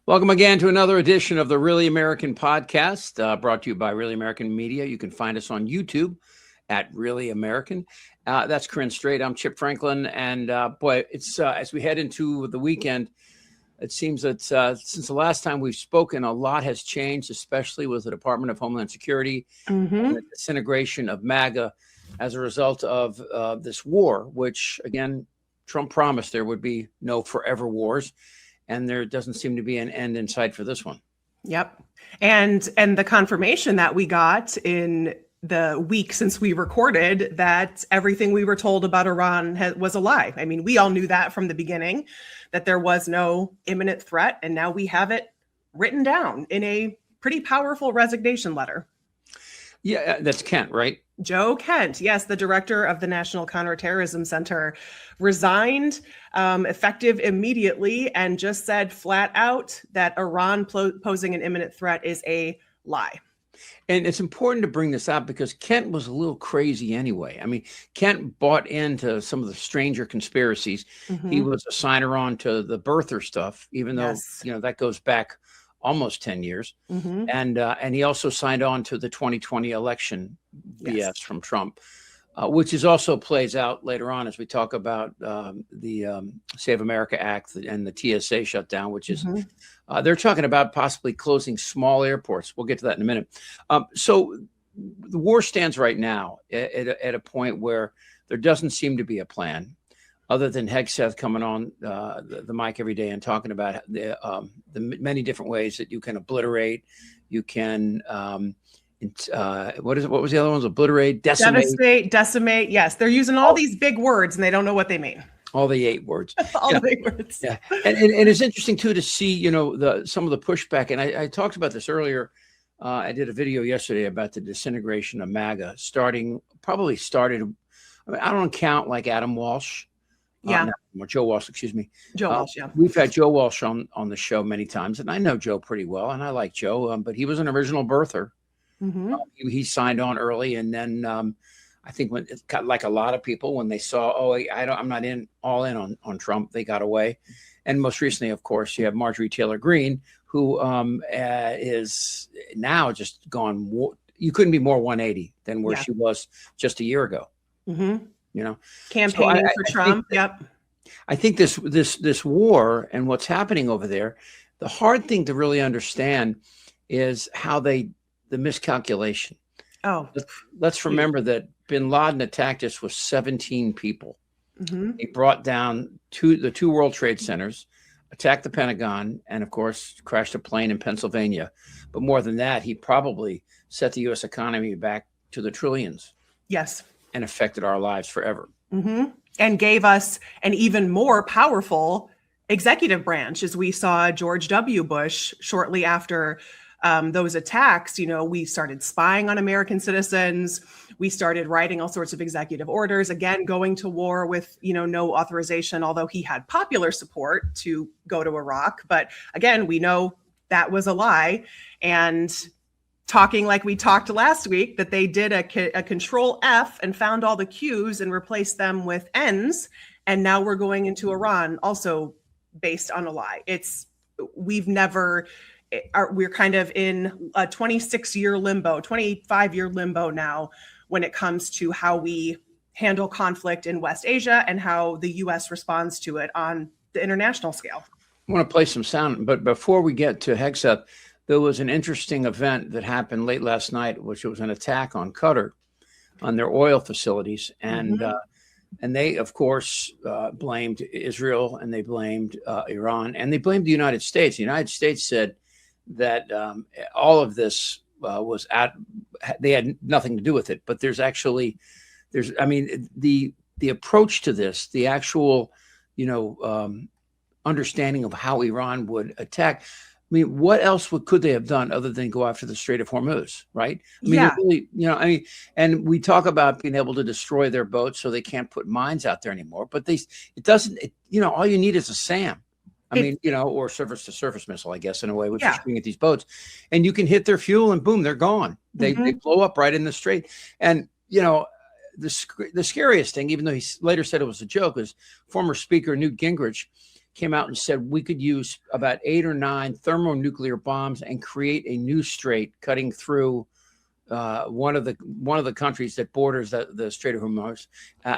Welcome again to another edition of the Really American Podcast, brought to you by Really American Media. You can find us on YouTube at Really American. That's Corinne Straight. I'm Chip Franklin. And boy, it's as we head into the weekend, it seems that since the last time we've spoken, a lot has changed, especially with the Department of Homeland Security and the disintegration of MAGA as a result of this war, which, again, Trump promised there would be no forever wars. And there doesn't seem to be an end in sight for this one. Yep. And the confirmation that we got in the week since we recorded that everything we were told about Iran was a lie. I mean, we all knew that from the beginning, that there was no imminent threat. And now we have it written down in a pretty powerful resignation letter. Yeah, that's Kent, right? Joe Kent, yes, the director of the National Counterterrorism Center, resigned effective immediately and just said flat out that Iran posing an imminent threat is a lie. And it's important to bring this up because Kent was a little crazy anyway. I mean, Kent bought into some of the stranger conspiracies. He was a signer on to the birther stuff, even though, that goes back almost 10 years. And he also signed on to the 2020 election BS from Trump, which is also plays out later on as we talk about the Save America Act and the TSA shutdown, which is they're talking about possibly closing small airports. We'll get to that in a minute. So the war stands right now at a point where there doesn't seem to be a plan, other than Hegseth coming on the mic every day and talking about the many different ways that you can obliterate, you can, what was the other ones? Obliterate, decimate. Decimate. Yes, they're using all these big words and they don't know what they mean. All the 8 words. All the big words. Yeah, and it's interesting too to see, some of the pushback. And I talked about this earlier. I did a video yesterday about the disintegration of MAGA, probably started. I mean, I don't count like Adam Walsh. Joe Walsh, excuse me. Joe Walsh, yeah. We've had Joe Walsh on the show many times, and I know Joe pretty well, and I like Joe, but he was an original birther. He signed on early, and then I think when it got like a lot of people, when they saw, I'm not all in on Trump, they got away. And most recently, of course, you have Marjorie Taylor Greene, who is now just gone. You couldn't be more 180 than where she was just a year ago. Campaigning for Trump. I think this war and what's happening over there, the hard thing to really understand is how the miscalculation. Let's remember that bin Laden attacked us with 17 people. He brought down the 2 World Trade Centers, attacked the Pentagon, and of course crashed a plane in Pennsylvania. But more than that, he probably set the U.S. economy back to the trillions. Yes. And affected our lives forever. And gave us an even more powerful executive branch, as we saw George W. Bush shortly after those attacks. We started spying on American citizens. We started writing all sorts of executive orders, again, going to war with, no authorization, although he had popular support to go to Iraq. But again, we know that was a lie. And talking like we talked last week, that they did a control F and found all the Qs and replaced them with Ns. And now we're going into Iran also based on a lie. We're kind of in a 26-year limbo, 25-year limbo now when it comes to how we handle conflict in West Asia and how the U.S. responds to it on the international scale. I want to play some sound, but before we get to Hegseth, there was an interesting event that happened late last night, which was an attack on Qatar, on their oil facilities. And they, of course, blamed Israel, and they blamed Iran, and they blamed the United States. The United States said that all of this they had nothing to do with it. But the approach to this, the actual, understanding of how Iran would attack. I mean, what else could they have done other than go after the Strait of Hormuz, right? Really, and we talk about being able to destroy their boats so they can't put mines out there anymore. But all you need is a SAM. Or surface-to-surface missile, I guess, in a way, which is shooting at these boats. And you can hit their fuel and boom, they're gone. They blow up right in the strait. And, the scariest thing, even though he later said it was a joke, is former Speaker Newt Gingrich came out and said we could use about 8 or 9 thermonuclear bombs and create a new strait cutting through one of the countries that borders the Strait of Hormuz.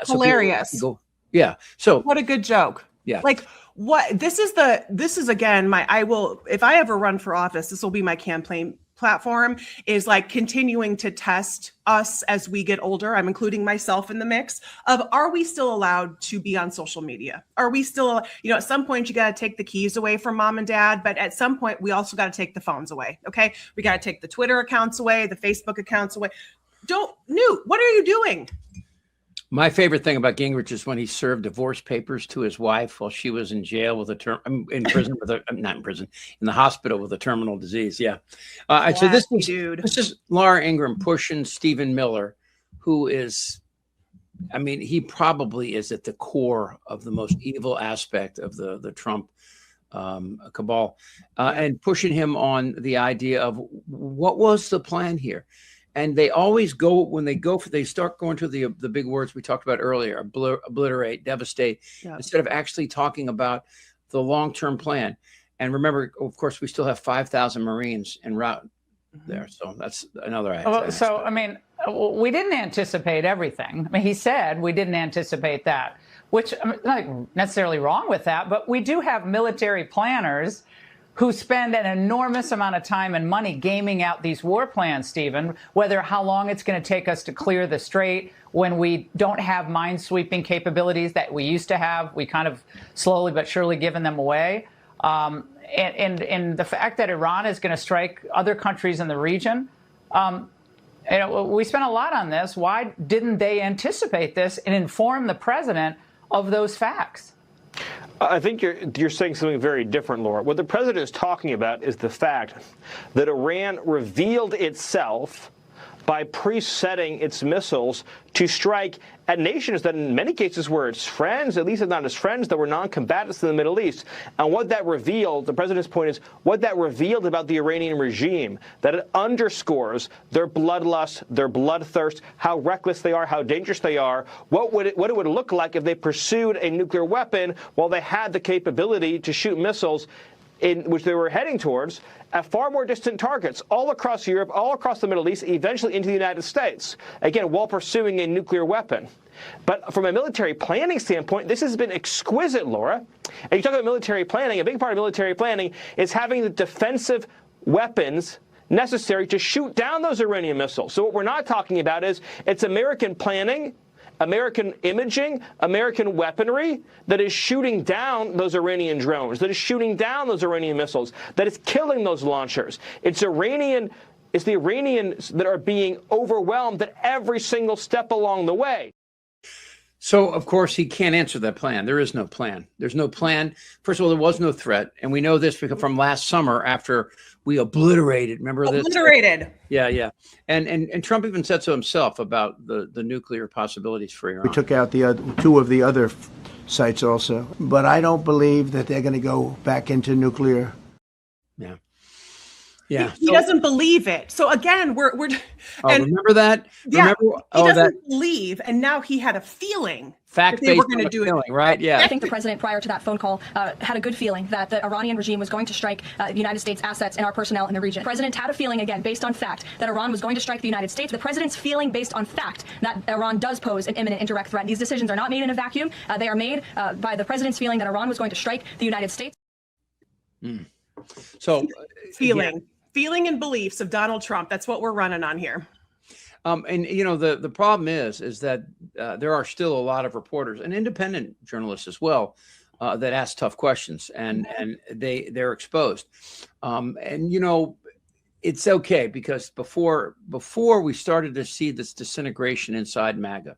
Hilarious. Yeah. So what a good joke. Yeah. Like what this is again, if I ever run for office, this will be my campaign platform, is like continuing to test us as we get older. I'm including myself in the mix of, are we still allowed to be on social media? Are we still, at some point you got to take the keys away from mom and dad, but at some point we also got to take the phones away. Okay. We got to take the Twitter accounts away, the Facebook accounts away. Newt, what are you doing? My favorite thing about Gingrich is when he served divorce papers to his wife while she was in jail with in the hospital with a terminal disease. Yeah. So this is Laura Ingraham pushing Stephen Miller, who is, he probably is at the core of the most evil aspect of the Trump cabal, and pushing him on the idea of what was the plan here. And they always go, they start going to the big words we talked about earlier, obliterate, devastate, instead of actually talking about the long-term plan. And remember, of course, we still have 5,000 Marines en route there. So that's another aspect. So, we didn't anticipate everything. He said we didn't anticipate that, which not necessarily wrong with that, but we do have military planners who spend an enormous amount of time and money gaming out these war plans, Stephen, how long it's going to take us to clear the strait when we don't have minesweeping capabilities that we used to have. We kind of slowly but surely given them away. And the fact that Iran is going to strike other countries in the region, we spent a lot on this. Why didn't they anticipate this and inform the president of those facts? I think you're saying something very different, Laura. What the president is talking about is the fact that Iran revealed itself by presetting its missiles to strike at nations that in many cases were its friends, at least if not its friends, that were non-combatants in the Middle East. And what that revealed, the president's point is, what that revealed about the Iranian regime, that it underscores their bloodlust, their bloodthirst, how reckless they are, how dangerous they are, what it would look like if they pursued a nuclear weapon while they had the capability to shoot missiles in which they were heading towards at far more distant targets, all across Europe, all across the Middle East, eventually into the United States, again, while pursuing a nuclear weapon. But from a military planning standpoint, this has been exquisite, Laura. And you talk about military planning, a big part of military planning is having the defensive weapons necessary to shoot down those Iranian missiles. So what we're not talking about is it's American planning, American imaging, American weaponry that is shooting down those Iranian drones, that is shooting down those Iranian missiles, that is killing those launchers. It's the Iranians that are being overwhelmed at every single step along the way. So, of course, he can't answer that plan. There is no plan. There's no plan. First of all, there was no threat. And we know this because from last summer after we obliterated. Remember this? Obliterated. Yeah. And Trump even said so himself about the nuclear possibilities for Iran. We took out the two of the other sites also. But I don't believe that they're going to go back into nuclear. Yeah. He doesn't believe it. So again, remember that? Yeah, he doesn't believe, and now he had a feeling. Fact-based feeling, right? Yeah. I think the president, prior to that phone call, had a good feeling that the Iranian regime was going to strike the United States assets and our personnel in the region. The president had a feeling, again, based on fact, that Iran was going to strike the United States. The president's feeling based on fact that Iran does pose an imminent indirect threat. These decisions are not made in a vacuum. They are made by the president's feeling that Iran was going to strike the United States. So, feeling and beliefs of Donald Trump. That's what we're running on here. And the problem is that there are still a lot of reporters and independent journalists as well that ask tough questions, and they're exposed. It's okay because before we started to see this disintegration inside MAGA,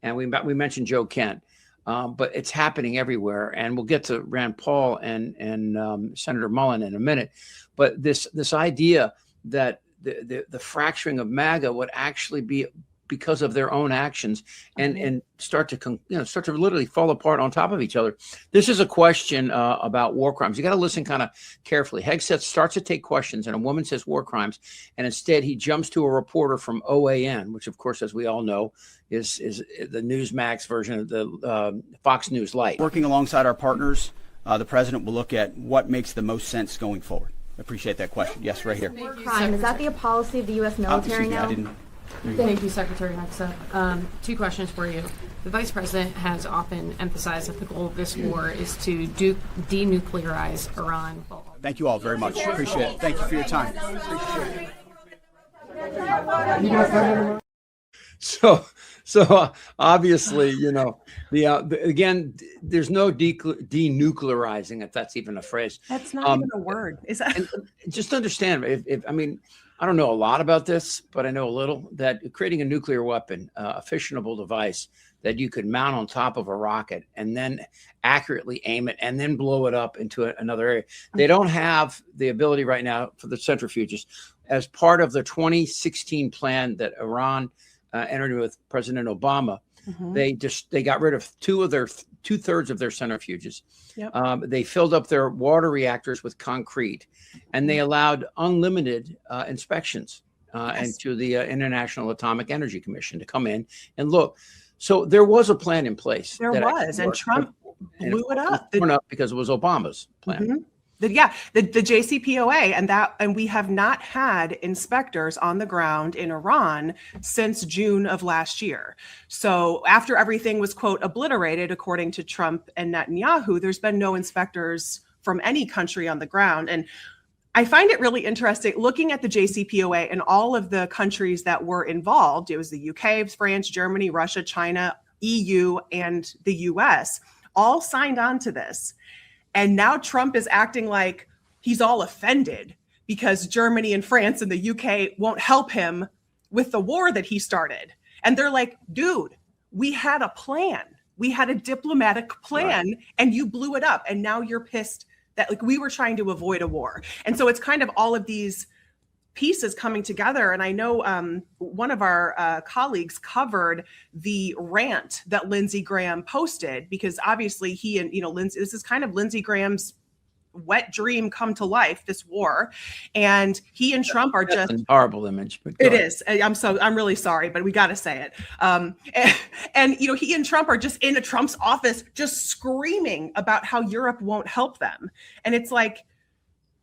and we mentioned Joe Kent, but it's happening everywhere, and we'll get to Rand Paul and Senator Mullen in a minute. But this idea that the fracturing of MAGA would actually be because of their own actions and start to literally fall apart on top of each other. This is a question about war crimes. You got to listen kind of carefully. Hegseth starts to take questions, and a woman says war crimes, and instead he jumps to a reporter from OAN, which of course, as we all know, is the Newsmax version of the Fox News Lite. Working alongside our partners, the president will look at what makes the most sense going forward. I appreciate that question. Yes, right here. Crime. Is that the policy of the U.S. military now? Thank you, Secretary Hegseth. Two questions for you. The Vice President has often emphasized that the goal of this war is to denuclearize Iran. Thank you all very much. Appreciate it. Thank you for your time. Appreciate it. So obviously, you know, again, there's no denuclearizing, if that's even a phrase. That's not even a word. Is that? And just understand, I mean, I don't know a lot about this, but I know a little, that creating a nuclear weapon, a fissionable device that you could mount on top of a rocket and then accurately aim it and then blow it up into another area. They don't have the ability right now for the centrifuges. As part of the 2016 plan that Iran entered with President Obama, they got rid of two-thirds of their centrifuges. Yep. They filled up their water reactors with concrete, and they allowed unlimited inspections and to the International Atomic Energy Commission to come in and look. So there was a plan in place. There was, and Trump blew it up. Because it was Obama's plan. The JCPOA, and we have not had inspectors on the ground in Iran since June of last year. So after everything was, quote, obliterated, according to Trump and Netanyahu, there's been no inspectors from any country on the ground. And I find it really interesting looking at the JCPOA and all of the countries that were involved. It was the UK, France, Germany, Russia, China, EU, and the US all signed on to this. And now Trump is acting like he's all offended because Germany and France and the UK won't help him with the war that he started. And they're like, dude, we had a plan. We had a diplomatic plan, right, and you blew it up. And now you're pissed that like we were trying to avoid a war. And so it's kind of all of these pieces coming together. And I know one of our colleagues covered the rant that Lindsey Graham posted, because obviously he and, Lindsey, this is kind of Lindsey Graham's wet dream come to life, this war. And he and Trump are just a horrible image, but it is. I'm really sorry, but we got to say it. And he and Trump are just in a Trump's office, just screaming about how Europe won't help them. And it's like,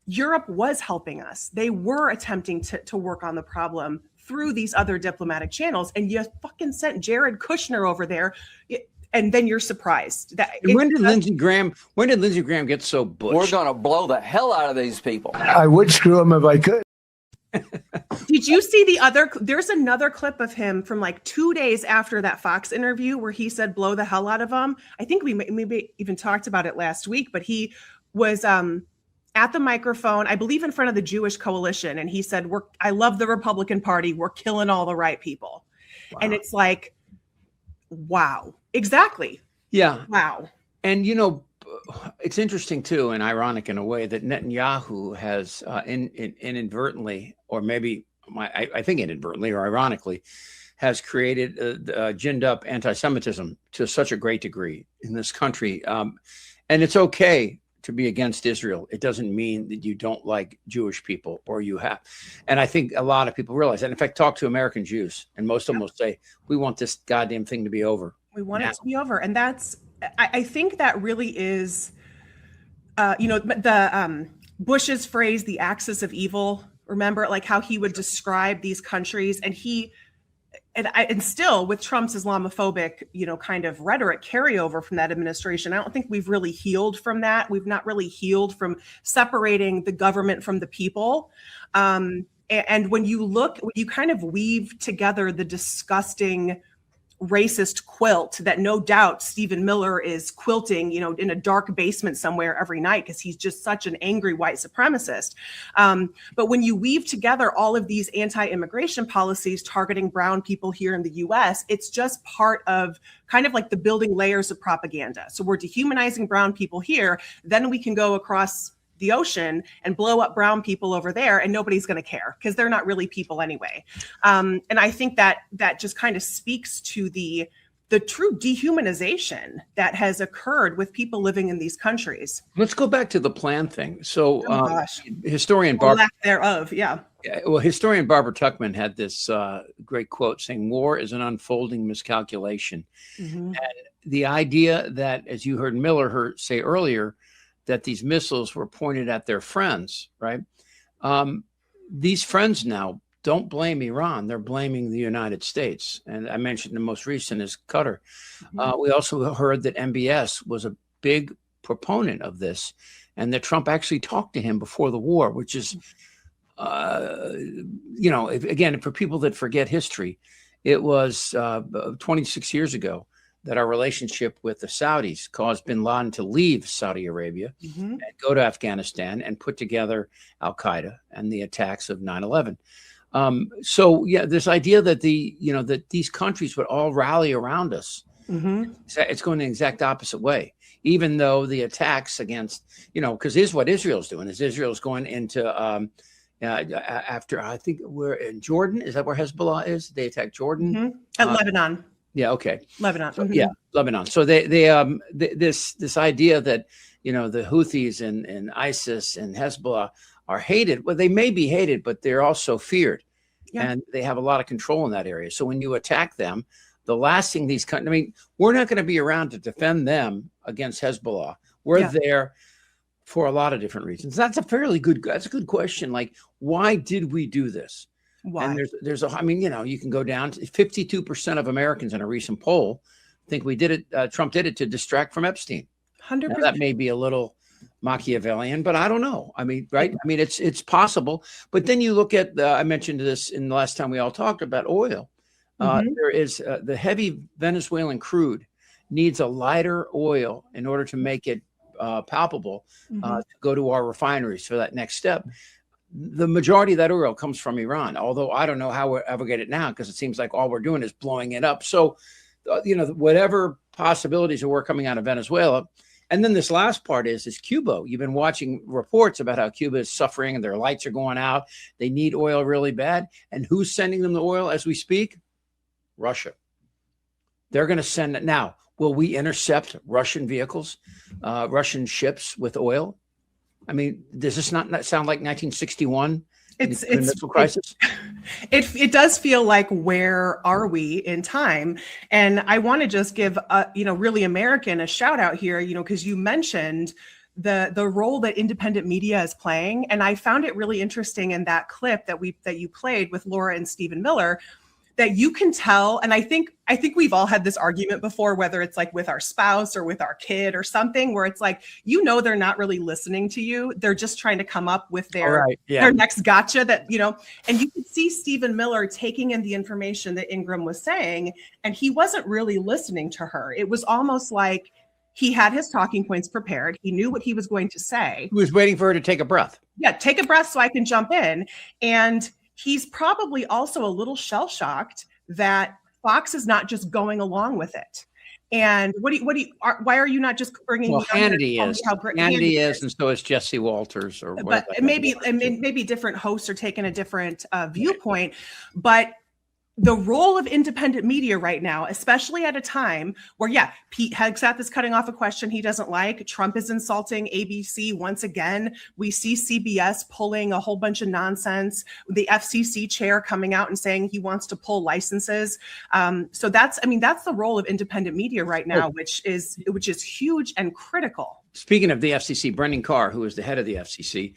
Europe was helping us. They were attempting to work on the problem through these other diplomatic channels. And you fucking sent Jared Kushner over there. And then you're surprised. When did Lindsey Graham get so Bush? We're going to blow the hell out of these people. I would screw them if I could. Did you see there's another clip of him from like 2 days after that Fox interview where he said, blow the hell out of them. I think we maybe even talked about it last week, but he was, at the microphone, I believe in front of the Jewish coalition. And he said, I love the Republican Party. We're killing all the right people. Wow. And it's like, wow, exactly. Yeah. Wow. And, it's interesting too, and ironic in a way, that Netanyahu has inadvertently, or maybe I think inadvertently or ironically, has created ginned up anti-Semitism to such a great degree in this country. And it's okay to be against Israel. It doesn't mean that you don't like Jewish people, or you have. And I think a lot of people realize that. In fact, talk to American Jews, and most of them will say, we want this goddamn thing to be over. We want it to be over. And I think that really is, Bush's phrase, the axis of evil. Remember, like how he would describe these countries, and still with Trump's Islamophobic, kind of rhetoric carryover from that administration, I don't think we've really healed from that. We've not really healed from separating the government from the people. And when you kind of weave together the disgusting racist quilt that no doubt Stephen Miller is quilting, in a dark basement somewhere every night because he's just such an angry white supremacist. But when you weave together all of these anti-immigration policies targeting brown people here in the US, it's just part of kind of like the building layers of propaganda. So we're dehumanizing brown people here, then we can go across the ocean and blow up brown people over there, and nobody's going to care because they're not really people anyway. And I think that just kind of speaks to the true dehumanization that has occurred with people living in these countries. Let's go back to the plan thing. So historian Barbara thereof, yeah. Well, historian Barbara Tuchman had this great quote saying, war is an unfolding miscalculation. Mm-hmm. And the idea that, as you heard Miller say earlier, that these missiles were pointed at their friends, right? These friends now don't blame Iran. They're blaming the United States. And I mentioned the most recent is Qatar. We also heard that MBS was a big proponent of this, and that Trump actually talked to him before the war, which is, again, for people that forget history, it was 26 years ago that our relationship with the Saudis caused bin Laden to leave Saudi Arabia and go to Afghanistan and put together Al-Qaeda and the attacks of 9/11. So yeah, this idea that that these countries would all rally around us, it's going the exact opposite way. Even though the attacks against, because here's what Israel's doing: is Israel's going into after, I think we're in Jordan. Is that where Hezbollah is? They attacked Jordan at Lebanon. Yeah. Okay. Lebanon. Yeah, Lebanon. So this idea that the Houthis and ISIS and Hezbollah are hated. Well, they may be hated, but they're also feared, and they have a lot of control in that area. So when you attack them, the last thing these countries, I mean, we're not going to be around to defend them against Hezbollah. We're there for a lot of different reasons. That's a good question. Like, why did we do this? Why? And you can go down to 52% of Americans in a recent poll think we did it. Trump did it to distract from Epstein. 100%. Now, that may be a little Machiavellian, but I don't know. I mean, right? I mean, it's possible. But then you look at I mentioned this in the last time we all talked about oil. There is the heavy Venezuelan crude needs a lighter oil in order to make it palpable to go to our refineries for that next step. The majority of that oil comes from Iran, although I don't know how we'll ever get it now, because it seems like all we're doing is blowing it up. So, whatever possibilities that were coming out of Venezuela. And then this last part is Cuba. You've been watching reports about how Cuba is suffering and their lights are going out. They need oil really bad. And who's sending them the oil as we speak? Russia. They're going to send it. Now, will we intercept Russian vehicles, Russian ships with oil? I mean, does this not sound like 1961? It's missile crisis. It does feel like, where are we in time? And I want to just give really American a shout out here, because you mentioned the role that independent media is playing, and I found it really interesting in that clip that you played with Laura and Stephen Miller, that you can tell. And I think we've all had this argument before, whether it's like with our spouse or with our kid or something, where it's like, they're not really listening to you. They're just trying to come up with their next gotcha and you could see Stephen Miller taking in the information that Ingram was saying, and he wasn't really listening to her. It was almost like he had his talking points prepared. He knew what he was going to say. He was waiting for her to take a breath. Yeah, take a breath so I can jump in. And he's probably also a little shell-shocked that Fox is not just going along with it. And why are you not just bringing? Well, Hannity is, and so is Jesse Walters, or but maybe different hosts are taking a different viewpoint. But the role of independent media right now, especially at a time where, Pete Hegseth is cutting off a question he doesn't like. Trump is insulting ABC once again. We see CBS pulling a whole bunch of nonsense. The FCC chair coming out and saying he wants to pull licenses. So that's the role of independent media right now, which is huge and critical. Speaking of the FCC, Brendan Carr, who is the head of the FCC,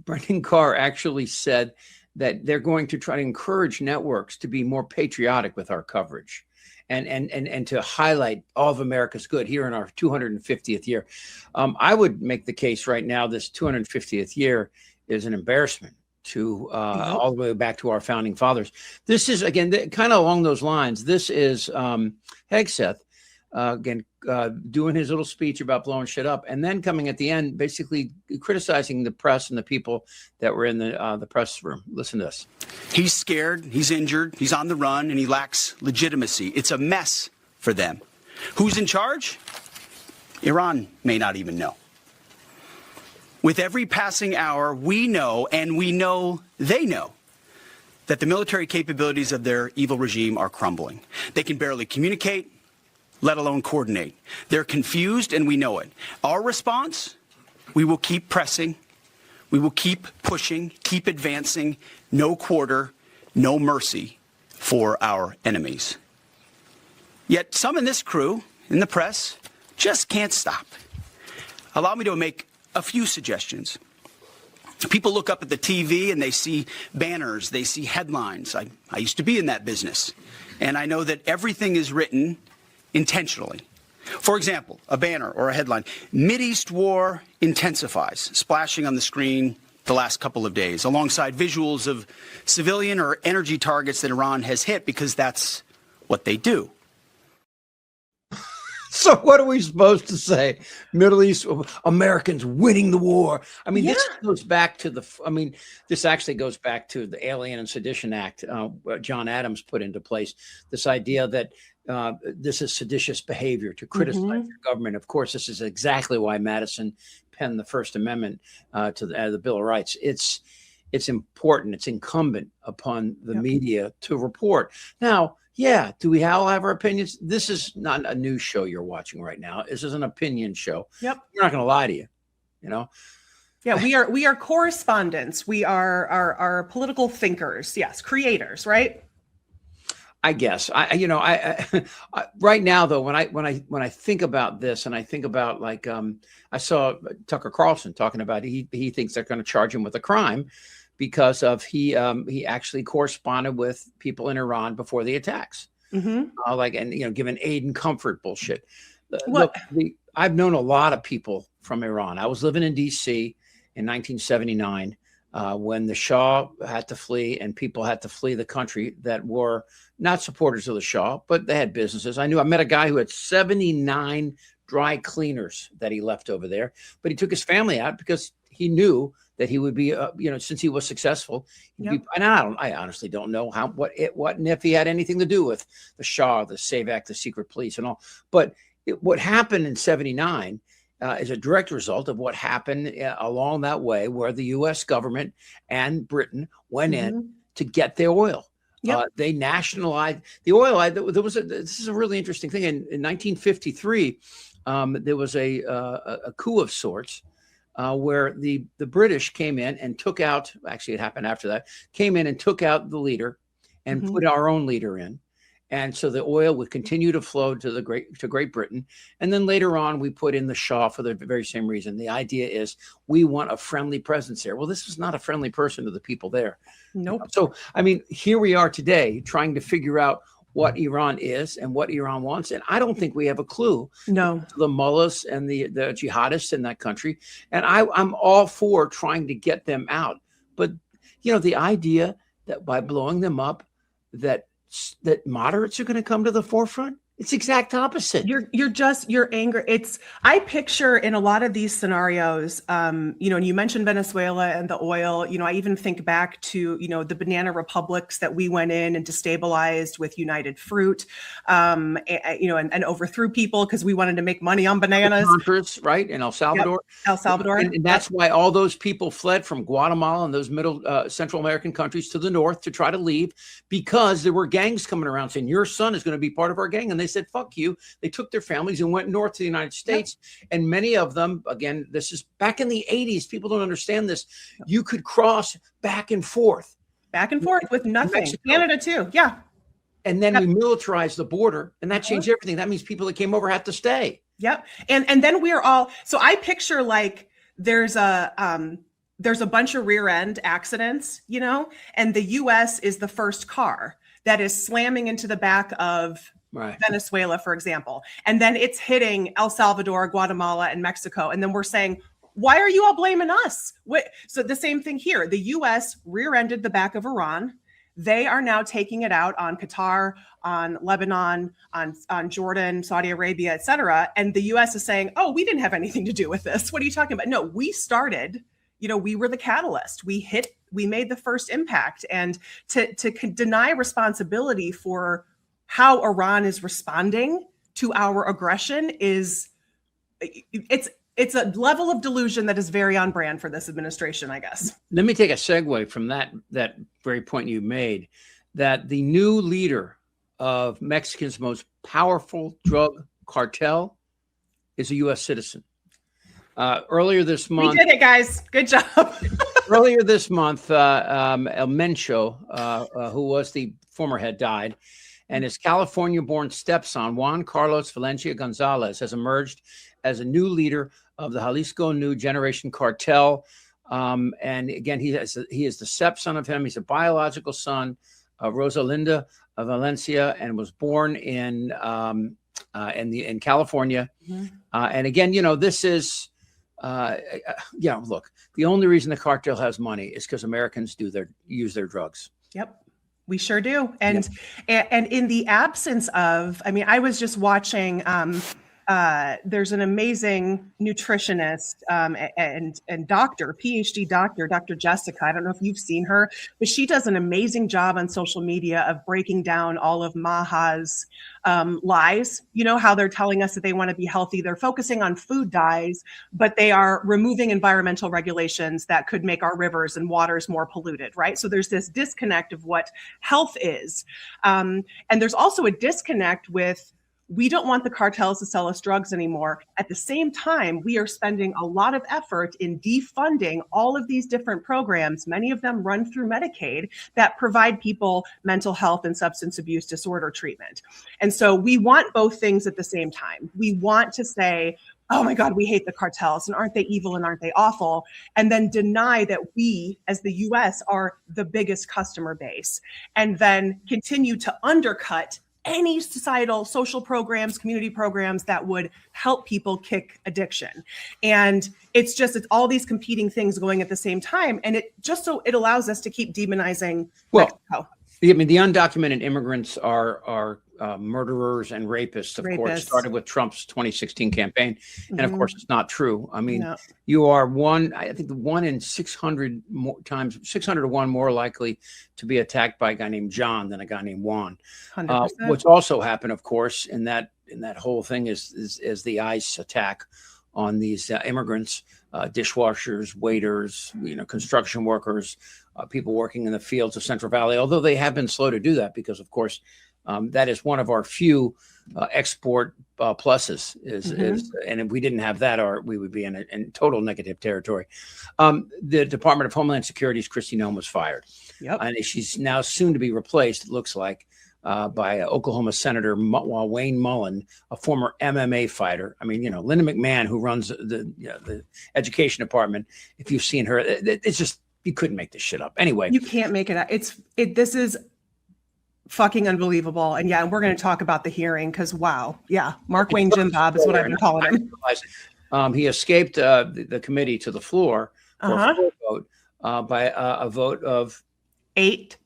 Brendan Carr actually said that they're going to try to encourage networks to be more patriotic with our coverage and to highlight all of America's good here in our 250th year. I would make the case right now, this 250th year is an embarrassment to all the way back to our founding fathers. This is, again, kind of along those lines. This is Hegseth, doing his little speech about blowing shit up, and then coming at the end, basically criticizing the press and the people that were in the press room. Listen to this. He's scared, he's injured, he's on the run, and he lacks legitimacy. It's a mess for them. Who's in charge? Iran may not even know. With every passing hour, we know, and we know they know, that the military capabilities of their evil regime are crumbling. They can barely communicate, let alone coordinate. They're confused, and we know it. Our response? We will keep pressing. We will keep pushing, keep advancing. No quarter, no mercy for our enemies. Yet some in this crew, in the press, just can't stop. allow me to make a few suggestions. People look up at the TV and they see banners, they see headlines. I used to be in that business, and I know that everything is written intentionally. For example, a banner or a headline, Mideast war intensifies, splashing on the screen the last couple of days, alongside visuals of civilian or energy targets that Iran has hit, because that's what they do. So what are we supposed to say? Middle East Americans winning the war. I mean, this goes back to this actually goes back to the Alien and Sedition Act John Adams put into place. This idea that this is seditious behavior to criticize your government. Of course, this is exactly why Madison penned the First Amendment to the Bill of Rights. It's important. It's incumbent upon the media to report. Now, yeah, do we all have our opinions? This is not a news show you're watching right now. This is an opinion show. Yep. We're not going to lie to you, you know? Yeah, we are correspondents. We are political thinkers. Yes, creators, right? I guess I right now though, when I think about this, and I think about like I saw Tucker Carlson talking about he thinks they're going to charge him with a crime because of he actually corresponded with people in Iran before the attacks, giving aid and comfort bullshit. Look, I've known a lot of people from Iran. I was living in D.C. in 1979 when the Shah had to flee and people had to flee the country that were not supporters of the Shah, but they had businesses. I met a guy who had 79 dry cleaners that he left over there, but he took his family out because he knew that he would be, since he was successful. And I honestly don't know what and if he had anything to do with the Shah, the SAVAK, the secret police and all. But what happened in 79 is a direct result of what happened along that way, where the U.S. government and Britain went in to get their oil. They nationalized the oil. This is a really interesting thing. In 1953, there was a coup of sorts where the British came in and took out. Actually, it happened after that. Came in and took out the leader and put our own leader in. And so the oil would continue to flow to Great Britain. And then later on, we put in the Shah for the very same reason. The idea is we want a friendly presence there. Well, this was not a friendly person to the people there. Nope. So, I mean, here we are today trying to figure out what Iran is and what Iran wants. And I don't think we have a clue. No. The mullahs and the jihadists in that country. And I'm all for trying to get them out. But, the idea that by blowing them up, that moderates are going to come to the forefront. It's exact opposite. You're angry. I picture in a lot of these scenarios, and you mentioned Venezuela and the oil, I even think back to, the banana republics that we went in and destabilized with United Fruit, and overthrew people because we wanted to make money on bananas. Right. In El Salvador. Yep. El Salvador. And that's why all those people fled from Guatemala and those middle Central American countries to the north to try to leave, because there were gangs coming around saying, your son is going to be part of our gang. And they said, fuck you. They took their families and went north to the United States. Yep. And many of them, again, this is back in the 80s. People don't understand this. You could cross back and forth with nothing. Mexico. Canada too. Yeah. And then we militarized the border, and that changed everything. That means people that came over had to stay. Yep. And then we're all, so I picture like there's a bunch of rear end accidents, and the US is the first car that is slamming into the back of Venezuela, for example. And then it's hitting El Salvador, Guatemala, and Mexico. And then we're saying, why are you all blaming us? So the same thing here. The US rear-ended the back of Iran. They are now taking it out on Qatar, on Lebanon, on Jordan, Saudi Arabia, et cetera. And the US is saying, oh, we didn't have anything to do with this. What are you talking about? No, we started, we were the catalyst. We made the first impact. And to deny responsibility for how Iran is responding to our aggression it's a level of delusion that is very on brand for this administration, I guess. Let me take a segue from that very point you made, that the new leader of Mexico's most powerful drug cartel is a U.S. citizen. Earlier this month, we did it, guys. Good job. Earlier this month, El Mencho, who was the former head, died. And his California-born stepson, Juan Carlos Valencia Gonzalez, has emerged as a new leader of the Jalisco New Generation cartel. And again, he is the stepson of him. He's a biological son of Rosalinda Valencia, and was born in California. And again, this is, look, the only reason the cartel has money is because Americans use their drugs. Yep. We sure do. And in the absence of, I was just watching, there's an amazing nutritionist and doctor, PhD doctor, Dr. Jessica. I don't know if you've seen her, but she does an amazing job on social media of breaking down all of MAGA's lies. How they're telling us that they want to be healthy. They're focusing on food dyes, but they are removing environmental regulations that could make our rivers and waters more polluted, right? So there's this disconnect of what health is. And there's also a disconnect with, we don't want the cartels to sell us drugs anymore. At the same time, we are spending a lot of effort in defunding all of these different programs, many of them run through Medicaid, that provide people mental health and substance abuse disorder treatment. And so we want both things at the same time. We want to say, oh my God, we hate the cartels, and aren't they evil and aren't they awful? And then deny that we, as the US, are the biggest customer base, and then continue to undercut any societal social programs, community programs that would help people kick addiction. And it's all these competing things going at the same time. And it allows us to keep demonizing Mexico. The undocumented immigrants are murderers and rapists, of course, started with Trump's 2016 campaign. And of course, it's not true. You are one in 600 to 1 more likely to be attacked by a guy named John than a guy named Juan. What's also happened, of course, in that whole thing is the ICE attack on these immigrants, dishwashers, waiters, construction workers, people working in the fields of Central Valley, although they have been slow to do that because, of course, that is one of our few export pluses. And if we didn't have that, we would be in total negative territory. The Department of Homeland Security's Kristi Noem was fired. Yep. And she's now soon to be replaced, it looks like, by Oklahoma Senator Wayne Mullen, a former MMA fighter. Linda McMahon, who runs the education department. If you've seen her, it's just, you couldn't make this shit up. Anyway, you can't make it up. This is fucking unbelievable. And we're going to talk about the hearing because Mark Wayne Jim Bob is what I've been calling him. He escaped the committee to the floor for a full vote by a vote of 8-7.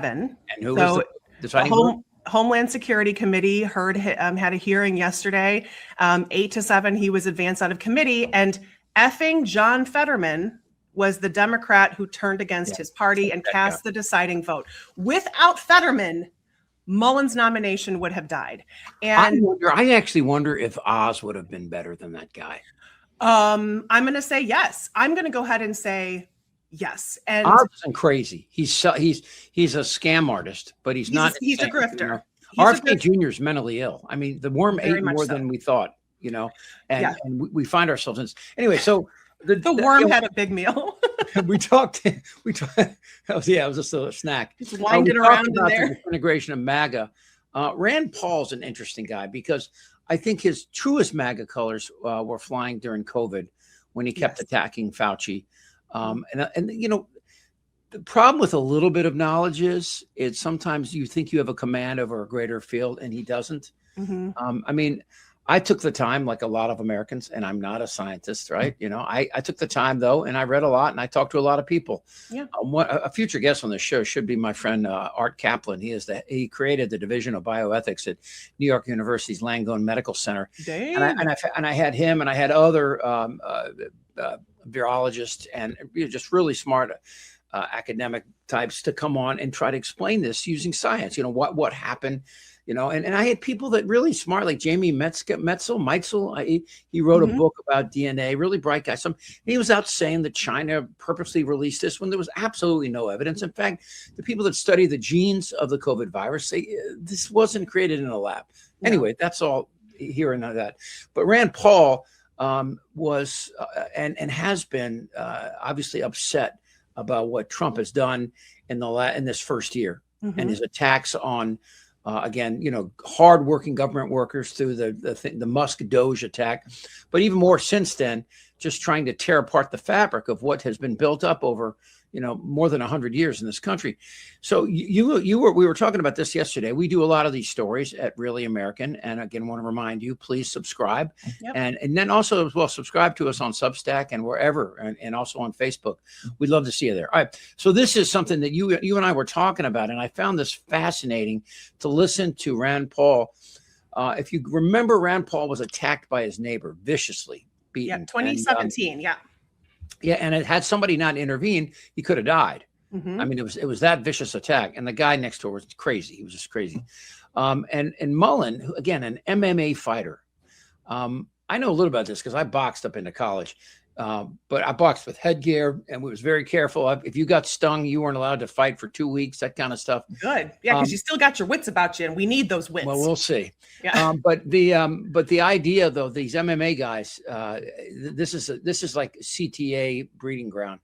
And who was the deciding vote? Homeland Security Committee had a hearing yesterday. 8-7, he was advanced out of committee, and effing John Fetterman was the Democrat who turned against his party and cast the deciding vote. Without Fetterman, Mullen's nomination would have died. And I actually wonder if Oz would have been better than that guy. I'm going to say yes. I'm going to go ahead and say yes. And Oz isn't crazy. He's a scam artist, but he's not. He's a grifter. RFK Jr. is mentally ill. The worm ate more than we thought. And we find ourselves in. Anyway, so. The worm had a big meal. we talked. It was just a snack. Just winding around in there. The integration of MAGA. Rand Paul's an interesting guy because I think his truest MAGA colors were flying during COVID when he kept attacking Fauci. The problem with a little bit of knowledge is it's sometimes you think you have a command over a greater field and he doesn't. I took the time, like a lot of Americans, and I'm not a scientist, right? I took the time, though, and I read a lot, and I talked to a lot of people. Yeah. A future guest on the show should be my friend Art Kaplan. He created the Division of Bioethics at New York University's Langone Medical Center. Dang. And I had him, and I had other virologists and just really smart academic types to come on and try to explain this using science. What happened. And I had people that really smart, like Jamie Meitzel. He wrote a book about DNA, really bright guy. He was out saying that China purposely released this when there was absolutely no evidence. In fact, the people that study the genes of the COVID virus say this wasn't created in a lab. No. Anyway, that's all here and that. But Rand Paul was and has been obviously upset about what Trump has done in this first year and his attacks on Again, hardworking government workers through the Musk Doge attack, but even more since then, just trying to tear apart the fabric of what has been built up over, more than 100 years in this country. So we were talking about this yesterday. We do a lot of these stories at Really American, and again, want to remind you, please subscribe, and then also as well subscribe to us on Substack and wherever, and also on Facebook. We'd love to see you there. All right, so this is something that you and I were talking about, and I found this fascinating to listen to Rand Paul. If you remember, Rand Paul was attacked by his neighbor, viciously beaten. Yeah, 2017. Yeah, and had somebody not intervened, he could have died. I mean, it was that vicious attack, and the guy next door was crazy. He was just crazy. And Mullen, who, again, an MMA fighter. I know a little about this because I boxed up into college, but I boxed with headgear, and we was very careful. If you got stung, you weren't allowed to fight for 2 weeks. That kind of stuff. Good, yeah, because you still got your wits about you, and we need those wits. Well, we'll see. Yeah. But the idea, though, these MMA guys, this is like CTA breeding ground,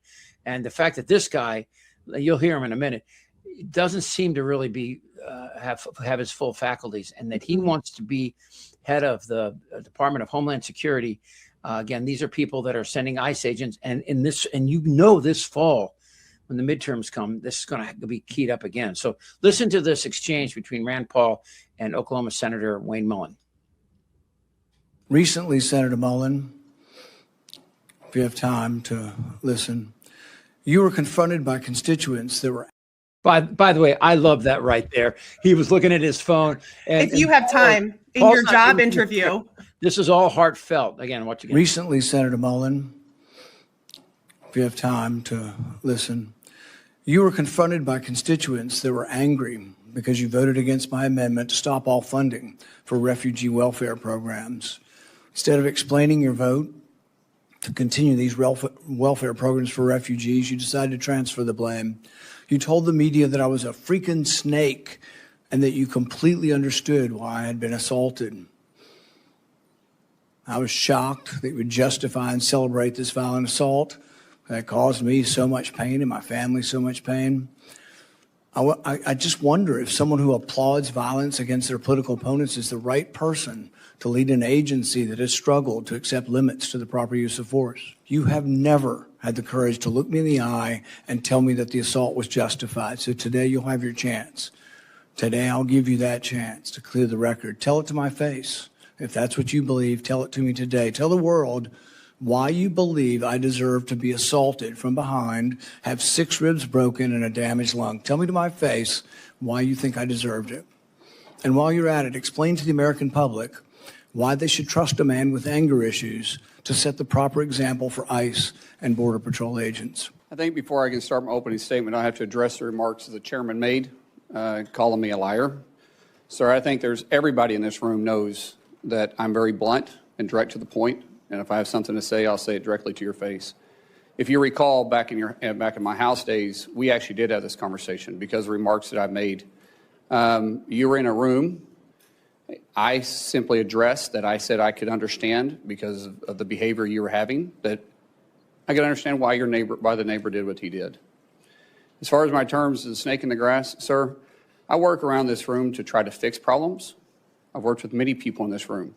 and the fact that this guy, you'll hear him in a minute, doesn't seem to really be have his full faculties, and that he wants to be head of the Department of Homeland Security. Again, these are people that are sending ICE agents, and this fall, when the midterms come, this is going to be keyed up again. So listen to this exchange between Rand Paul and Oklahoma Senator Wayne Mullen. Recently, Senator Mullen, if you have time to listen, you were confronted by constituents that were. By the way, I love that right there. He was looking at his phone. And, if you have time in your job interview. This is all heartfelt. Again, watch again. Recently, Senator Mullen, if you have time to listen, you were confronted by constituents that were angry because you voted against my amendment to stop all funding for refugee welfare programs. Instead of explaining your vote to continue these welfare programs for refugees, you decided to transfer the blame. You told the media that I was a freaking snake and that you completely understood why I had been assaulted. I was shocked that you would justify and celebrate this violent assault that caused me so much pain and my family so much pain. I just wonder if someone who applauds violence against their political opponents is the right person to lead an agency that has struggled to accept limits to the proper use of force. You have never had the courage to look me in the eye and tell me that the assault was justified. So today you'll have your chance. Today I'll give you that chance to clear the record. Tell it to my face. If that's what you believe, tell it to me today. Tell the world why you believe I deserve to be assaulted from behind, have 6 ribs broken and a damaged lung. Tell me to my face why you think I deserved it. And while you're at it, explain to the American public why they should trust a man with anger issues to set the proper example for ICE and Border Patrol agents. I think before I can start my opening statement, I have to address the remarks the chairman made, calling me a liar. Sir, I think everybody in this room knows that I'm very blunt and direct to the point, and if I have something to say, I'll say it directly to your face. If you recall, back in my House days, we actually did have this conversation because of the remarks that I've made. You were in a room. I simply addressed that I said I could understand because of the behavior you were having, that I could understand why the neighbor did what he did. As far as my terms of the snake in the grass, sir, I work around this room to try to fix problems. I've worked with many people in this room.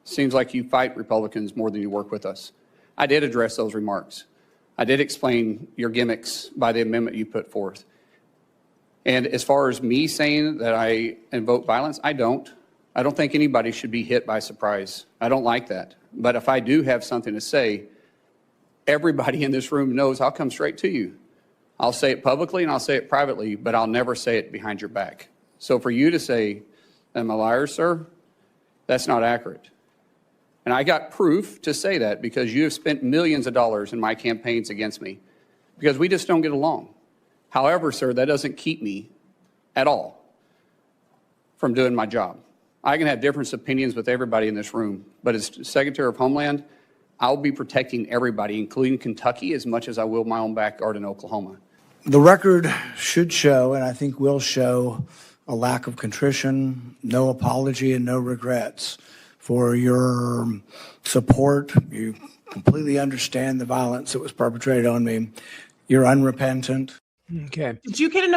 Seems like you fight Republicans more than you work with us. I did address those remarks. I did explain your gimmicks by the amendment you put forth. And as far as me saying that I invoke violence, I don't. I don't think anybody should be hit by surprise. I don't like that. But if I do have something to say, everybody in this room knows I'll come straight to you. I'll say it publicly and I'll say it privately, but I'll never say it behind your back. So for you to say I'm a liar, sir, that's not accurate. And I got proof to say that because you have spent millions of dollars in my campaigns against me because we just don't get along. However, sir, that doesn't keep me at all from doing my job. I can have different opinions with everybody in this room, but as Secretary of Homeland, I'll be protecting everybody, including Kentucky, as much as I will my own backyard in Oklahoma. The record should show, and I think will show, a lack of contrition, no apology, and no regrets for your support. You completely understand the violence that was perpetrated on me. You're unrepentant. Okay. Did you hear an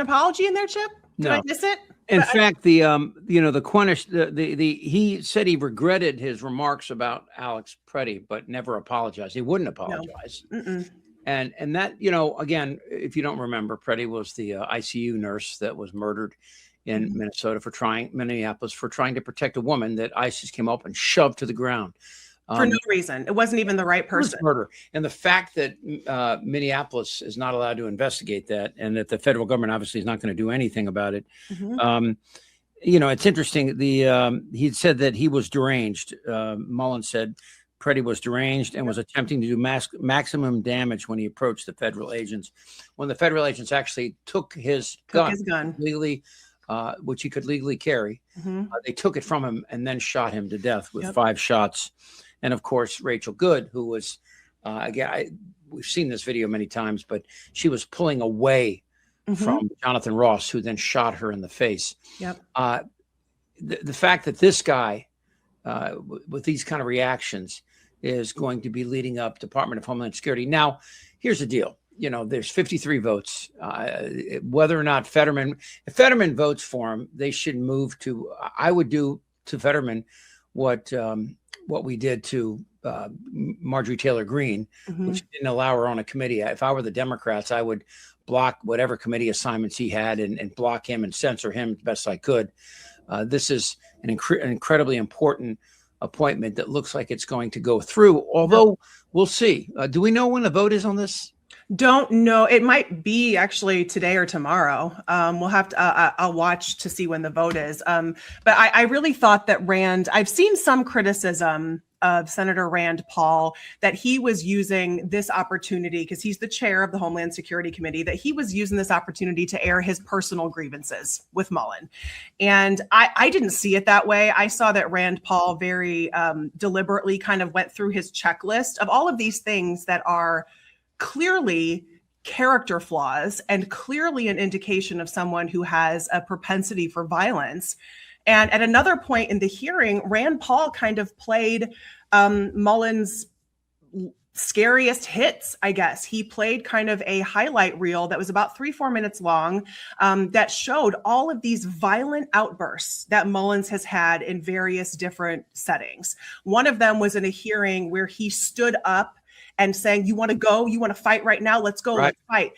apology in there, Chip? Did I miss it? In fact, the Cornish, he said he regretted his remarks about Alex Preddy, but never apologized. He wouldn't apologize. No. And that, again, if you don't remember, Preddy was the ICU nurse that was murdered in Minneapolis for trying to protect a woman that ISIS came up and shoved to the ground. For no reason. It wasn't even the right person. Murder. And the fact that Minneapolis is not allowed to investigate that, and that the federal government obviously is not going to do anything about it. It's interesting. He said that he was deranged. Mullen said Preddy was deranged and was attempting to do maximum damage when he approached the federal agents. When the federal agents actually took his gun legally, which he could legally carry, they took it from him and then shot him to death with 5 shots. And of course, Rachel Good, who was, we've seen this video many times, but she was pulling away from Jonathan Ross, who then shot her in the face. The fact that this guy, with these kind of reactions, is going to be leading up Department of Homeland Security. Now, here's the deal. There's 53 votes. Whether or not if Fetterman votes for him, they should move to, I would do to Fetterman what we did to Marjorie Taylor Greene, which didn't allow her on a committee. If I were the Democrats, I would block whatever committee assignments he had and block him and censor him as best I could. This is an incredibly important appointment that looks like it's going to go through, although we'll see. Do we know when the vote is on this? Don't know. It might be actually today or tomorrow. We'll have to, I'll watch to see when the vote is. But I really thought that I've seen some criticism of Senator Rand Paul that he was using this opportunity, because he's the chair of the Homeland Security Committee, that he was using this opportunity to air his personal grievances with Mullen. And I didn't see it that way. I saw that Rand Paul very deliberately kind of went through his checklist of all of these things that are clearly character flaws and clearly an indication of someone who has a propensity for violence. And at another point in the hearing, Rand Paul kind of played Mullen's scariest hits, I guess. He played kind of a highlight reel that was about 3-4 minutes long that showed all of these violent outbursts that Mullins has had in various different settings. One of them was in a hearing where he stood up and saying, you want to go? You want to fight right now? Let's go. Let's fight.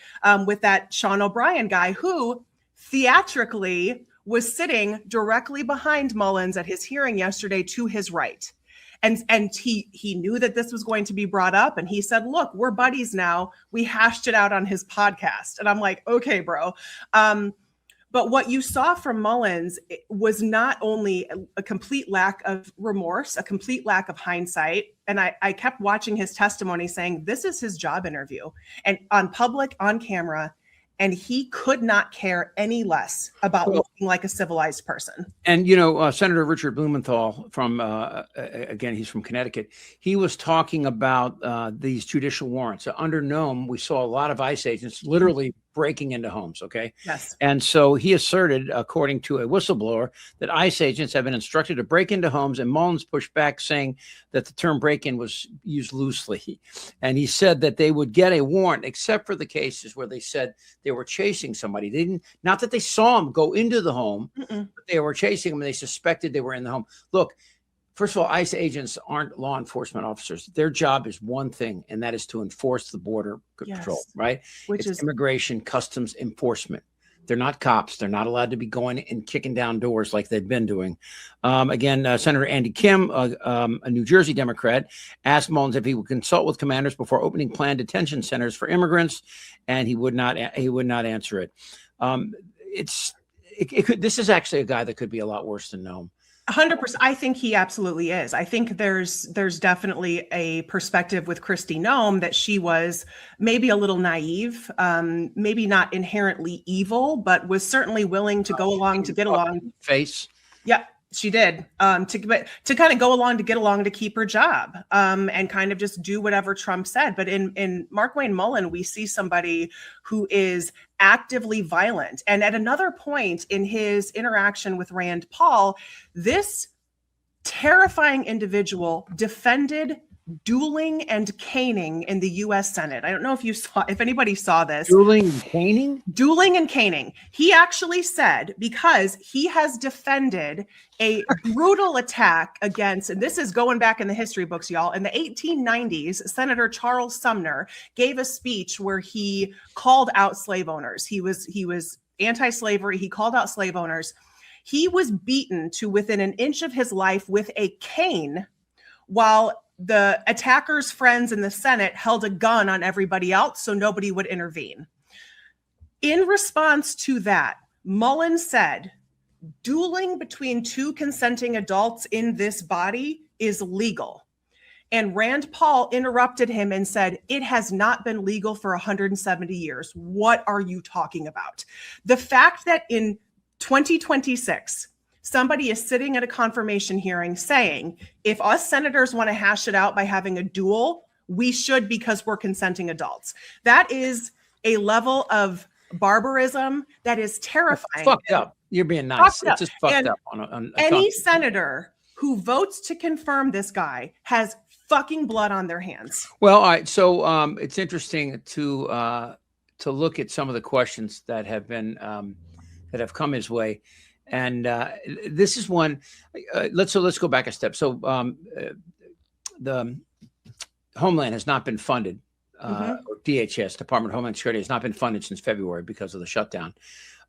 With that Sean O'Brien guy who theatrically was sitting directly behind Mullins at his hearing yesterday to his right. And he knew that this was going to be brought up. And he said, look, we're buddies now. We hashed it out on his podcast. And I'm like, okay, bro. But what you saw from Mullins was not only a complete lack of remorse, a complete lack of hindsight. And I kept watching his testimony saying, this is his job interview and on public, on camera. And he could not care any less about looking like a civilized person. And, Senator Richard Blumenthal from, again, he's from Connecticut. He was talking about these judicial warrants. Under Nome, we saw a lot of ICE agents literally breaking into homes. Okay. Yes. And so he asserted, according to a whistleblower, that ICE agents have been instructed to break into homes, and Mullins pushed back, saying that the term break-in was used loosely. And he said that they would get a warrant, except for the cases where they said they were chasing somebody. They didn't, not that they saw him go into the home, but they were chasing him and they suspected they were in the home. Look, first of all, ICE agents aren't law enforcement officers. Their job is one thing, and that is to enforce the border control, right? Which it's is immigration customs enforcement. They're not cops. They're not allowed to be going and kicking down doors like they've been doing. Again, Senator Andy Kim, a New Jersey Democrat, asked Mullins if he would consult with commanders before opening planned detention centers for immigrants, and he would not answer it. This is actually a guy that could be a lot worse than Nome. 100%. I think he absolutely is. I think there's definitely a perspective with Kristi Noem that she was maybe a little naive, maybe not inherently evil, but was certainly willing to go along to get along. Face. Yeah, she did. To kind of go along to get along to keep her job, and kind of just do whatever Trump said. But in Markwayne Mullin, we see somebody who is actively violent. And at another point in his interaction with Rand Paul, this terrifying individual defended dueling and caning in the U.S. Senate. I don't know if anybody saw this. Dueling and caning? Dueling and caning. He actually said, because he has defended a brutal attack against, and this is going back in the history books, y'all, in the 1890s, Senator Charles Sumner gave a speech where he called out slave owners. He was anti-slavery. He called out slave owners. He was beaten to within an inch of his life with a cane while the attacker's friends in the Senate held a gun on everybody else so nobody would intervene. In response to that, Mullen said, dueling between two consenting adults in this body is legal. And Rand Paul interrupted him and said, it has not been legal for 170 years. What are you talking about? The fact that in 2026, somebody is sitting at a confirmation hearing saying, if us senators want to hash it out by having a duel, we should because we're consenting adults. That is a level of barbarism that is terrifying. Fucked up. You're being nice. It's just fucked up. On any senator who votes to confirm this guy has fucking blood on their hands. Well, all right. So it's interesting to look at some of the questions that have been that have come his way. And this is one. Let's go back a step. So the Homeland has not been funded. Or DHS, Department of Homeland Security, has not been funded since February because of the shutdown.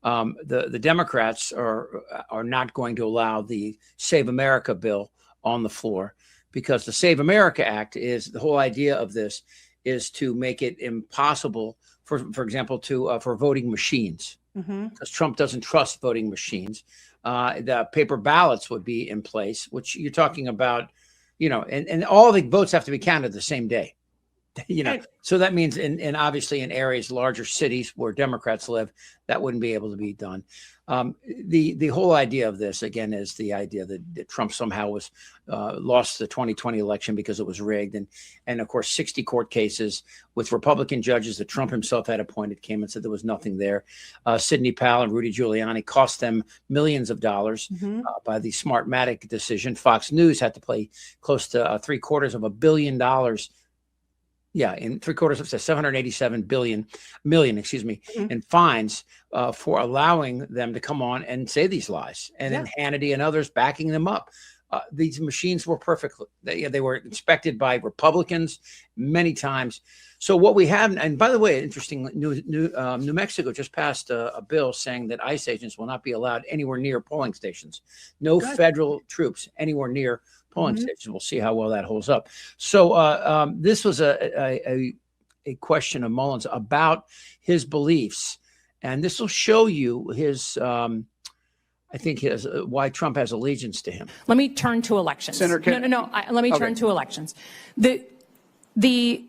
The Democrats are not going to allow the Save America bill on the floor because the Save America Act is the whole idea of this is to make it impossible for example, for voting machines. Because Trump doesn't trust voting machines. The paper ballots would be in place, which you're talking about, and all the votes have to be counted the same day. So that means in obviously in areas, larger cities where Democrats live, that wouldn't be able to be done. The whole idea of this, again, is the idea that Trump somehow was lost the 2020 election because it was rigged. And of course, 60 court cases with Republican judges that Trump himself had appointed came and said there was nothing there. Sidney Powell and Rudy Giuliani cost them millions of dollars by the Smartmatic decision. Fox News had to pay close to $787 billion. Yeah, in $787 million, in fines for allowing them to come on and say these lies, and then Hannity and others backing them up. These machines were perfect. They were inspected by Republicans many times. So what we have, and by the way, interesting, New Mexico just passed a bill saying that ICE agents will not be allowed anywhere near polling stations. No federal troops anywhere near polling stations. We'll see how well that holds up. So this was a question of Mullen's about his beliefs, and this will show you his, I think, why Trump has allegiance to him. Let me turn to elections. Senator, let me turn to elections. The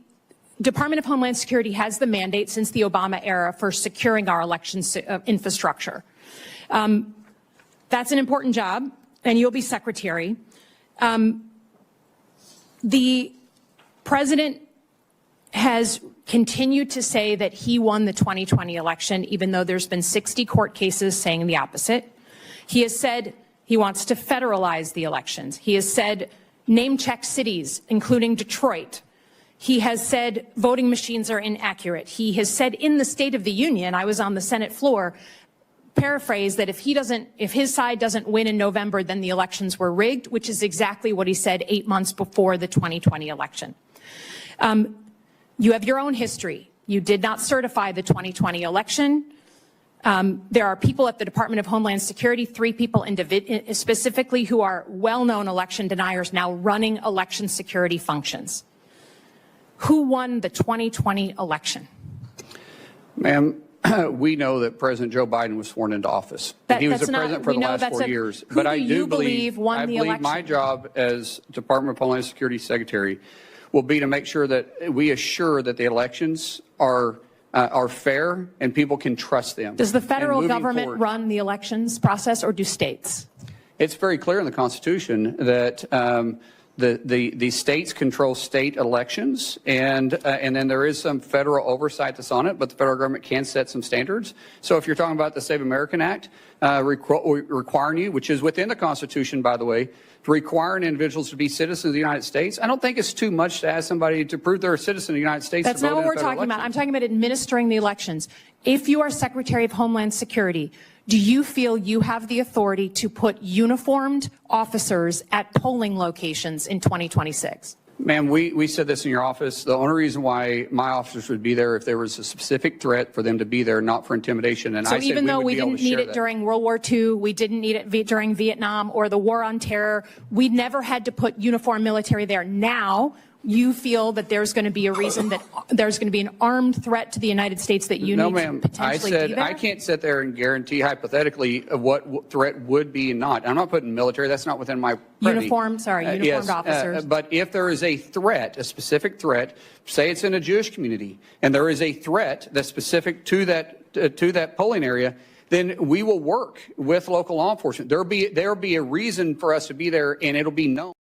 Department of Homeland Security has the mandate since the Obama era for securing our elections infrastructure. That's an important job, and you'll be secretary. The president has continued to say that he won the 2020 election, even though there's been 60 court cases saying the opposite. He has said he wants to federalize the elections. He has said name check cities, including Detroit. He has said voting machines are inaccurate. He has said in the State of the Union, I was on the Senate floor, paraphrase that if his side doesn't win in November, then the elections were rigged, which is exactly what he said 8 months before the 2020 election. You have your own history. You did not certify the 2020 election. There are people at the Department of Homeland Security, 3 people specifically, who are well-known election deniers now running election security functions. Who won the 2020 election? Ma'am, we know that President Joe Biden was sworn into office. He was the president for the last 4 years. But I do believe won the election? My job as Department of Homeland Security Secretary will be to make sure that we assure that the elections are fair and people can trust them. Does the federal government run the elections process, or do states? It's very clear in the Constitution that the states control state elections, and then there is some federal oversight that's on it, but the federal government can set some standards. So if you're talking about the Save American Act requiring you, which is within the Constitution, by the way, requiring individuals to be citizens of the United States, I don't think it's too much to ask somebody to prove they're a citizen of the United States. That's not what we're talking about. I'm talking about administering the elections. If you are Secretary of Homeland Security, do you feel you have the authority to put uniformed officers at polling locations in 2026? Ma'am, we said this in your office. The only reason why my officers would be there if there was a specific threat for them to be there, not for intimidation. And so I said even though we didn't need it that. during World War II, we didn't need it during Vietnam or the War on Terror, we never had to put uniformed military there. Now you feel that there's going to be a reason that there's going to be an armed threat to the United States that you need to potentially be there? I can't sit there and guarantee hypothetically of what threat would be and not. I'm not putting military. That's not within my privy. Uniformed officers. But if there is a threat, a specific threat, say it's in a Jewish community, and there is a threat that's specific to that polling area, then we will work with local law enforcement. There'll be a reason for us to be there, and it'll be known.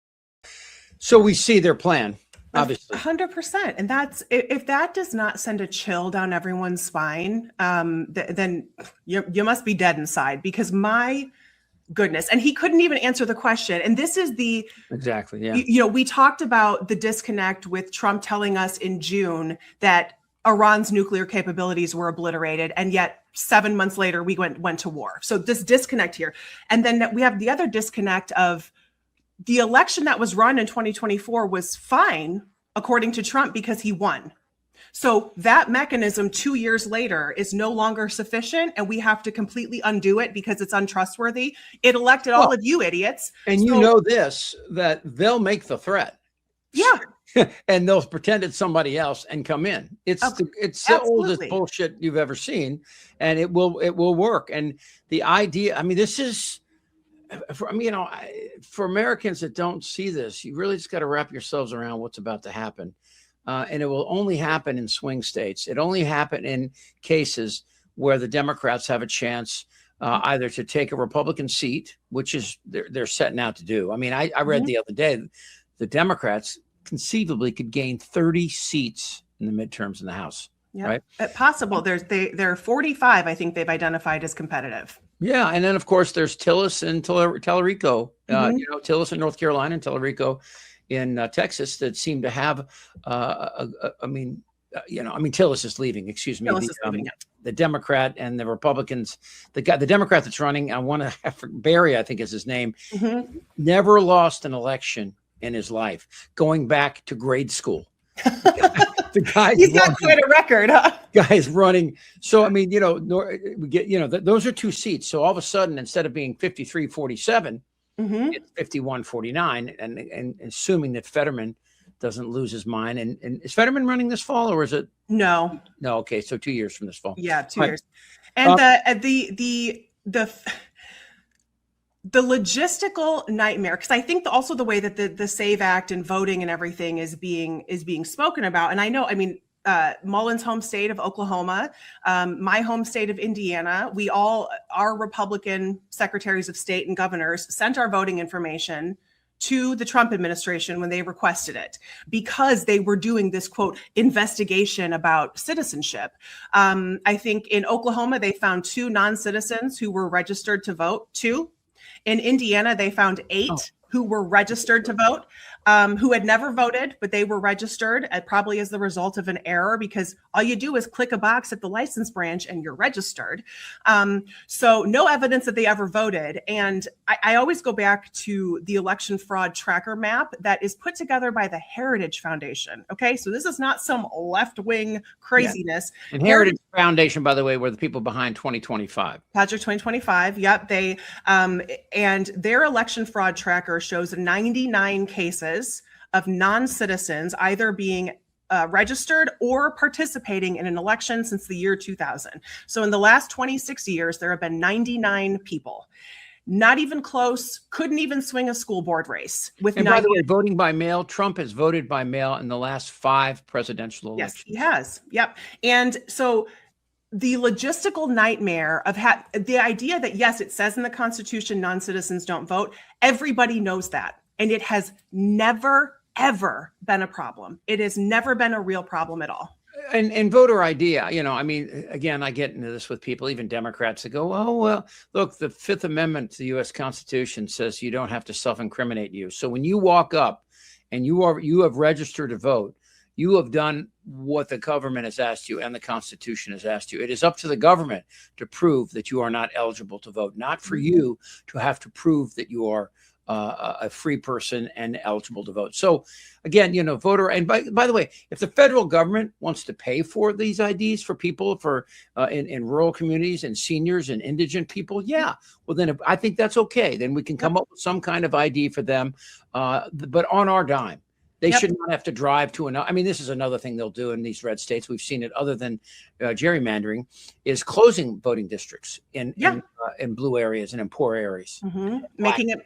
So we see their plan. Obviously, 100%, and that's if that does not send a chill down everyone's spine, then you must be dead inside. Because my goodness, and he couldn't even answer the question. And this is exactly, yeah. We talked about the disconnect with Trump telling us in June that Iran's nuclear capabilities were obliterated, and yet 7 months later we went to war. So this disconnect here, and then we have the other disconnect of. The election that was run in 2024 was fine, according to Trump, because he won. So that mechanism 2 years later is no longer sufficient, and we have to completely undo it because it's untrustworthy. It elected all of you idiots. And you know this, that they'll make the threat. Yeah. And they'll pretend it's somebody else and come in. It's the oldest bullshit you've ever seen, and it will work. And the idea, I mean, this is... For Americans that don't see this, you really just got to wrap yourselves around what's about to happen. And it will only happen in swing states. It only happen in cases where the Democrats have a chance either to take a Republican seat, which is they're setting out to do. I mean, I read the other day, the Democrats conceivably could gain 30 seats in the midterms in the House. Yeah, right? Possible. There are 45, I think they've identified as competitive. Yeah, and then of course there's Tillis and Tellurico, Tillis in North Carolina and Tellurico in Texas that seem to have. Tillis is leaving. Excuse me. The Democrat and the Republicans. The Democrat that's running. Barry, I think is his name. Never lost an election in his life, going back to grade school. He's got quite a record, huh? Guy's running. So, I mean, we get, those are two seats. So all of a sudden, instead of being 53-47, it's 51-49. And assuming that Fetterman doesn't lose his mind. And is Fetterman running this fall, or is it? No. No. Okay. So 2 years from this fall. Yeah, 2 years. And the logistical nightmare, because I think also the way that the SAVE Act and voting and everything is being spoken about. And I know, Mullen's home state of Oklahoma, my home state of Indiana, our Republican secretaries of state and governors sent our voting information to the Trump administration when they requested it, because they were doing this, quote, investigation about citizenship. I think in Oklahoma, they found 2 non-citizens who were registered to vote, 2. In Indiana, they found 8 who were registered to vote, who had never voted, but they were registered probably as the result of an error, because all you do is click a box at the license branch and you're registered. So no evidence that they ever voted. And I always go back to the election fraud tracker map that is put together by the Heritage Foundation. Okay, so this is not some left-wing craziness. Yeah. And Heritage Foundation, by the way, were the people behind 2025. Project 2025. Yep. They and their election fraud tracker shows 99 cases of non-citizens either being registered or participating in an election since the year 2000. So in the last 26 years, there have been 99 people. Not even close, couldn't even swing a school board race. And by the way, voting by mail, Trump has voted by mail in the last 5 presidential elections. Yes, he has. Yep. And so the logistical nightmare of the idea that, yes, it says in the Constitution, non-citizens don't vote. Everybody knows that. And it has never, ever been a problem. It has never been a real problem at all. And voter ID, I mean, again, I get into this with people, even Democrats, that go, oh, well, look, the Fifth Amendment to the U.S. Constitution says you don't have to self-incriminate you. So when you walk up and you have registered to vote, you have done what the government has asked you and the Constitution has asked you. It is up to the government to prove that you are not eligible to vote, not for you to have to prove that you are a free person and eligible to vote. So again, voter. And by the way, if the federal government wants to pay for these IDs for people in rural communities and seniors and indigent people, yeah, well, then I think that's okay. Then we can come up with some kind of ID for them, but on our dime. They should not have to drive to another. I mean, this is another thing they'll do in these red states. We've seen it other than gerrymandering, is closing voting districts in blue areas and in poor areas. Making it.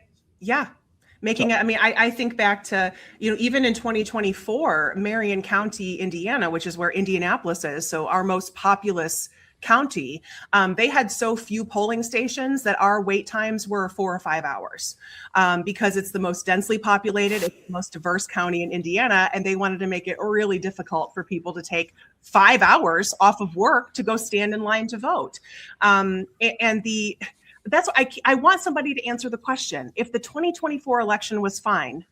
I mean, I think back to, even in 2024, Marion County, Indiana, which is where Indianapolis is, so our most populous county, they had so few polling stations that our wait times were 4 or 5 hours because it's the most densely populated, it's the most diverse county in Indiana, and they wanted to make it really difficult for people to take 5 hours off of work to go stand in line to vote. That's why I want somebody to answer the question. If the 2024 election was fine,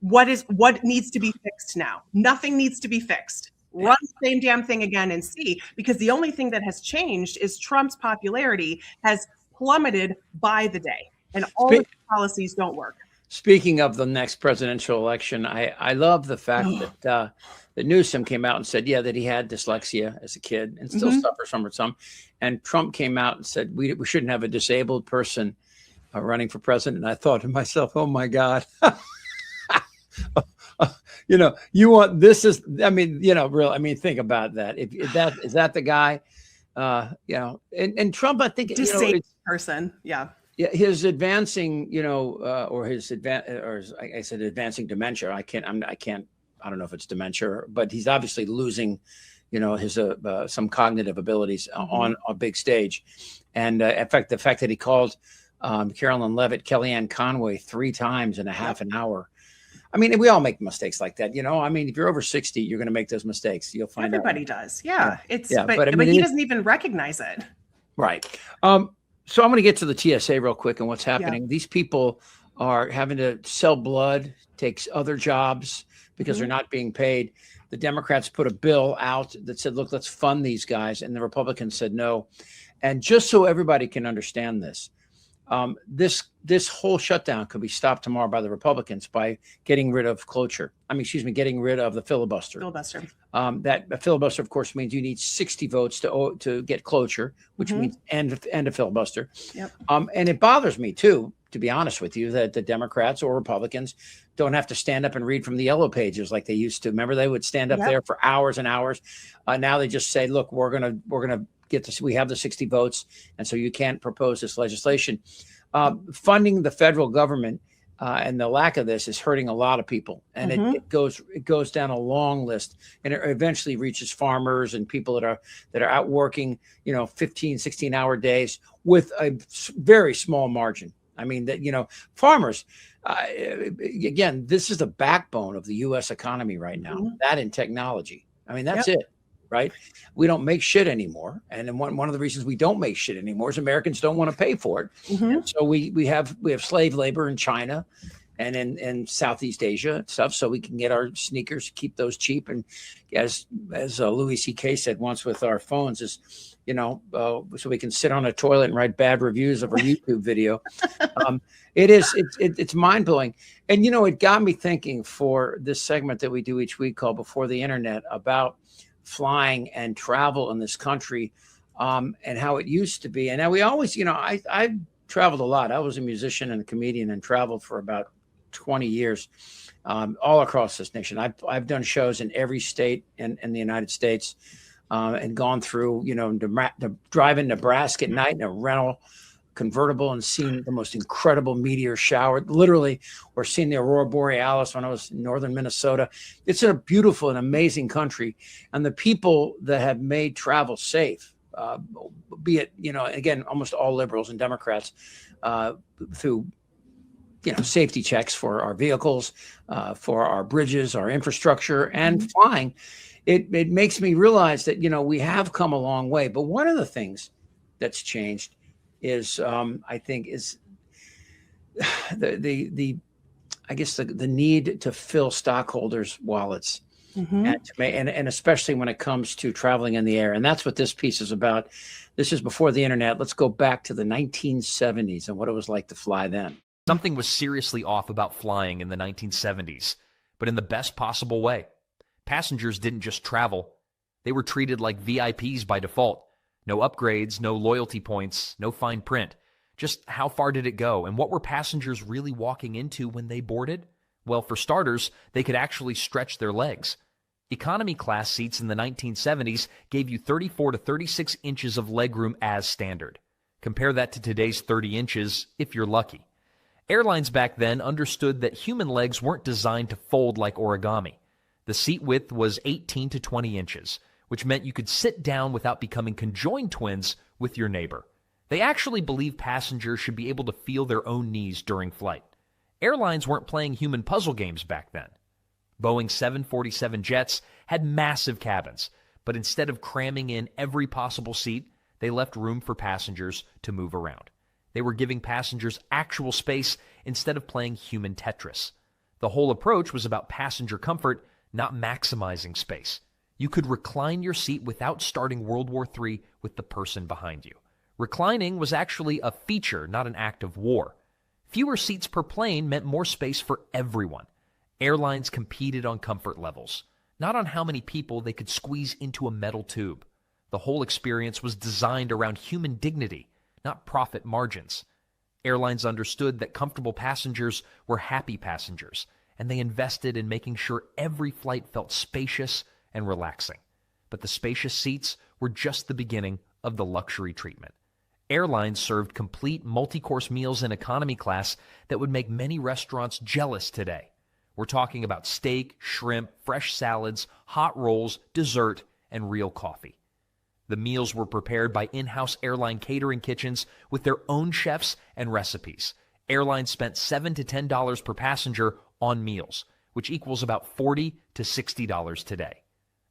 what needs to be fixed now? Nothing needs to be fixed. Run the same damn thing again and see, because the only thing that has changed is Trump's popularity has plummeted by the day, and all the policies don't work. Speaking of the next presidential election, I love the fact that Newsom came out and said, that he had dyslexia as a kid and still suffers from some. And Trump came out and said, we shouldn't have a disabled person running for president. And I thought to myself, oh my God, you want, this is, I mean, real, I mean, think about that. If is that the guy, and Trump, I think, disabled person. Yeah. Yeah, his advancing, advancing dementia. I don't know if it's dementia, but he's obviously losing, his some cognitive abilities on a big stage. And in fact, the fact that he called Carolyn Leavitt Kellyanne Conway 3 times in a half an hour. I mean, we all make mistakes like that, I mean, if you're over 60, you're going to make those mistakes. You'll find everybody does. Yeah. But he doesn't even recognize it. Right. So I'm going to get to the TSA real quick and what's happening. Yeah. These people are having to sell blood, take other jobs because they're not being paid. The Democrats put a bill out that said, look, let's fund these guys. And the Republicans said no. And just so everybody can understand this, this whole shutdown could be stopped tomorrow by the Republicans by getting rid of cloture. Getting rid of the filibuster. That filibuster, of course, means you need 60 votes to get cloture, which means end a filibuster. Yep. And it bothers me too, to be honest with you, that the Democrats or Republicans don't have to stand up and read from the yellow pages like they used to. Remember, they would stand up there for hours and hours. Now they just say, look, we're gonna get this. We have the 60 votes, and so you can't propose this legislation. Funding the federal government and the lack of this is hurting a lot of people, and it goes down a long list, and it eventually reaches farmers and people that are out working 15, 16-hour days with a very small margin. I mean, that farmers, again, this is the backbone of the U.S. economy right now. That and technology. I mean, that's it. Right? We don't make shit anymore. And then one of the reasons we don't make shit anymore is Americans don't want to pay for it. So we have slave labor in China and in Southeast Asia and stuff, so we can get our sneakers, keep those cheap. And as Louis C.K. said once with our phones is, so we can sit on a toilet and write bad reviews of our YouTube video. It's mind blowing. And, it got me thinking for this segment that we do each week called Before the Internet about flying and travel in this country and how it used to be. And now we always, I traveled a lot. I was a musician and a comedian and traveled for about 20 years all across this nation. I've done shows in every state in the United States and gone through, drive in Nebraska at night in a rental convertible and seen the most incredible meteor shower, literally, or seen the Aurora Borealis when I was in northern Minnesota. It's a beautiful and amazing country. And the people that have made travel safe, be it, again, almost all liberals and Democrats through safety checks for our vehicles, for our bridges, our infrastructure, and flying. It makes me realize that, we have come a long way. But one of the things that's changed is, I think, is the need to fill stockholders' wallets, and especially when it comes to traveling in the air. And that's what this piece is about. This is before the internet. Let's go back to the 1970s and what it was like to fly then. Something was seriously off about flying in the 1970s, but in the best possible way. Passengers didn't just travel. They were treated like VIPs by default. No upgrades, no loyalty points, no fine print. Just how far did it go, and what were passengers really walking into when they boarded? Well, for starters, they could actually stretch their legs. Economy class seats in the 1970s gave you 34 to 36 inches of legroom as standard. Compare that to today's 30 inches, if you're lucky. Airlines back then understood that human legs weren't designed to fold like origami. The seat width was 18 to 20 inches, which meant you could sit down without becoming conjoined twins with your neighbor. They actually believed passengers should be able to feel their own knees during flight. Airlines weren't playing human puzzle games back then. Boeing 747 jets had massive cabins, but instead of cramming in every possible seat, they left room for passengers to move around. They were giving passengers actual space instead of playing human Tetris. The whole approach was about passenger comfort, not maximizing space. You could recline your seat without starting World War III with the person behind you. Reclining was actually a feature, not an act of war. Fewer seats per plane meant more space for everyone. Airlines competed on comfort levels, not on how many people they could squeeze into a metal tube. The whole experience was designed around human dignity, not profit margins. Airlines understood that comfortable passengers were happy passengers, and they invested in making sure every flight felt spacious and relaxing. But the spacious seats were just the beginning of the luxury treatment. Airlines served complete multi-course meals in economy class that would make many restaurants jealous today. We're talking about steak, shrimp, fresh salads, hot rolls, dessert, and real coffee. The meals were prepared by in-house airline catering kitchens with their own chefs and recipes. Airlines spent $7 to $10 per passenger on meals, which equals about $40 to $60 today.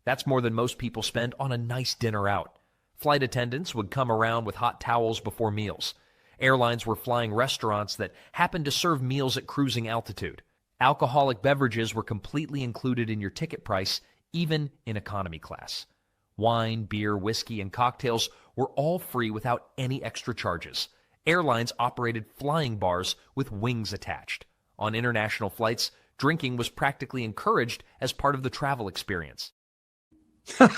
That's more than most people spend on a nice dinner out. Flight attendants would come around with hot towels before meals. Airlines were flying restaurants that happened to serve meals at cruising altitude. Alcoholic beverages were completely included in your ticket price, even in economy class. Wine, beer, whiskey, and cocktails were all free without any extra charges. Airlines operated flying bars with wings attached. On international flights, drinking was practically encouraged as part of the travel experience. Gosh,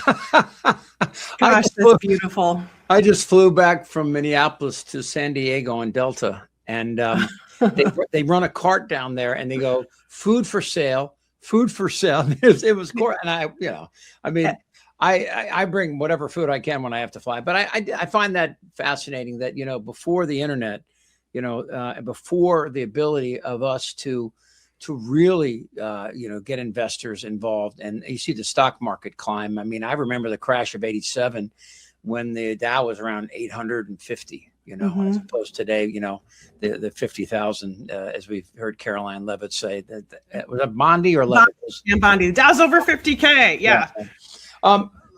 that's beautiful. I just flew back from Minneapolis to San Diego on Delta, and they run a cart down there, and they go, food for sale. It was and I bring whatever food I can when I have to fly. But I find that fascinating that, before the internet, before the ability of us to really, get investors involved, and you see the stock market climb. I mean, I remember the crash of '87 when the Dow was around 850, as opposed to today, the 50,000, as we've heard Caroline Levitt say. Was that Bondi or Levitt? Bondi. The Dow's over 50K. Yeah.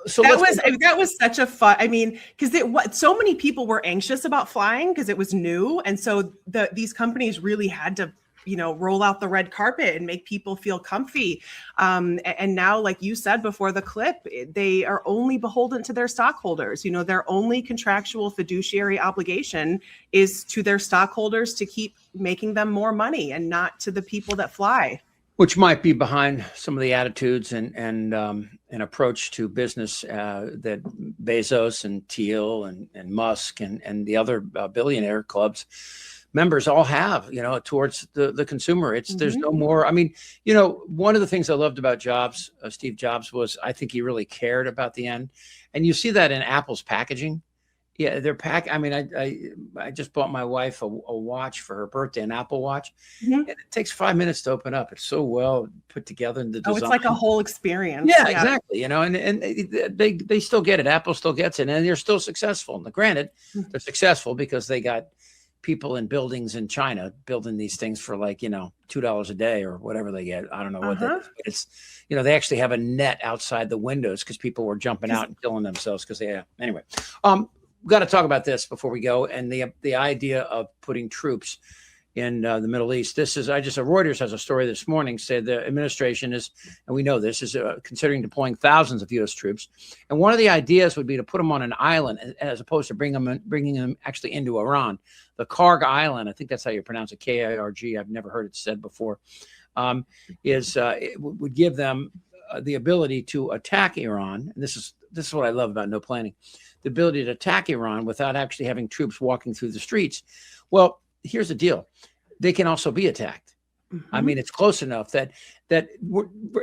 So that was such a fun. I mean, because so many people were anxious about flying because it was new, and so these companies really had to, roll out the red carpet and make people feel comfy. And now, like you said before the clip, they are only beholden to their stockholders. Their only contractual fiduciary obligation is to their stockholders to keep making them more money, and not to the people that fly. Which might be behind some of the attitudes and an approach to business that Bezos and Thiel and Musk and the other billionaire clubs members all have, towards the consumer. There's no more. I mean, one of the things I loved about Steve Jobs, was I think he really cared about the end. And you see that in Apple's packaging. Yeah, I mean, I just bought my wife a watch for her birthday, an Apple Watch. And it takes 5 minutes to open up. It's so well put together in the design. It's like a whole experience. Yeah, exactly. And they still get it. Apple still gets it, and they're still successful. And granted, they're successful because they got, people in buildings in China building these things for like, $2 a day or whatever they get. I don't know what that is, but it's, they actually have a net outside the windows because people were jumping out and killing themselves anyway. We've got to talk about this before we go. And the idea of putting troops in the Middle East. Reuters has a story this morning, said the administration is, and we know this, is considering deploying thousands of U.S. troops. And one of the ideas would be to put them on an island as opposed to bringing them actually into Iran. The Karg Island, I think that's how you pronounce it, K-I-R-G. I've never heard it said before, it would give them the ability to attack Iran. And this is what I love about no planning, the ability to attack Iran without actually having troops walking through the streets. Well, here's the deal. They can also be attacked. I mean, it's close enough that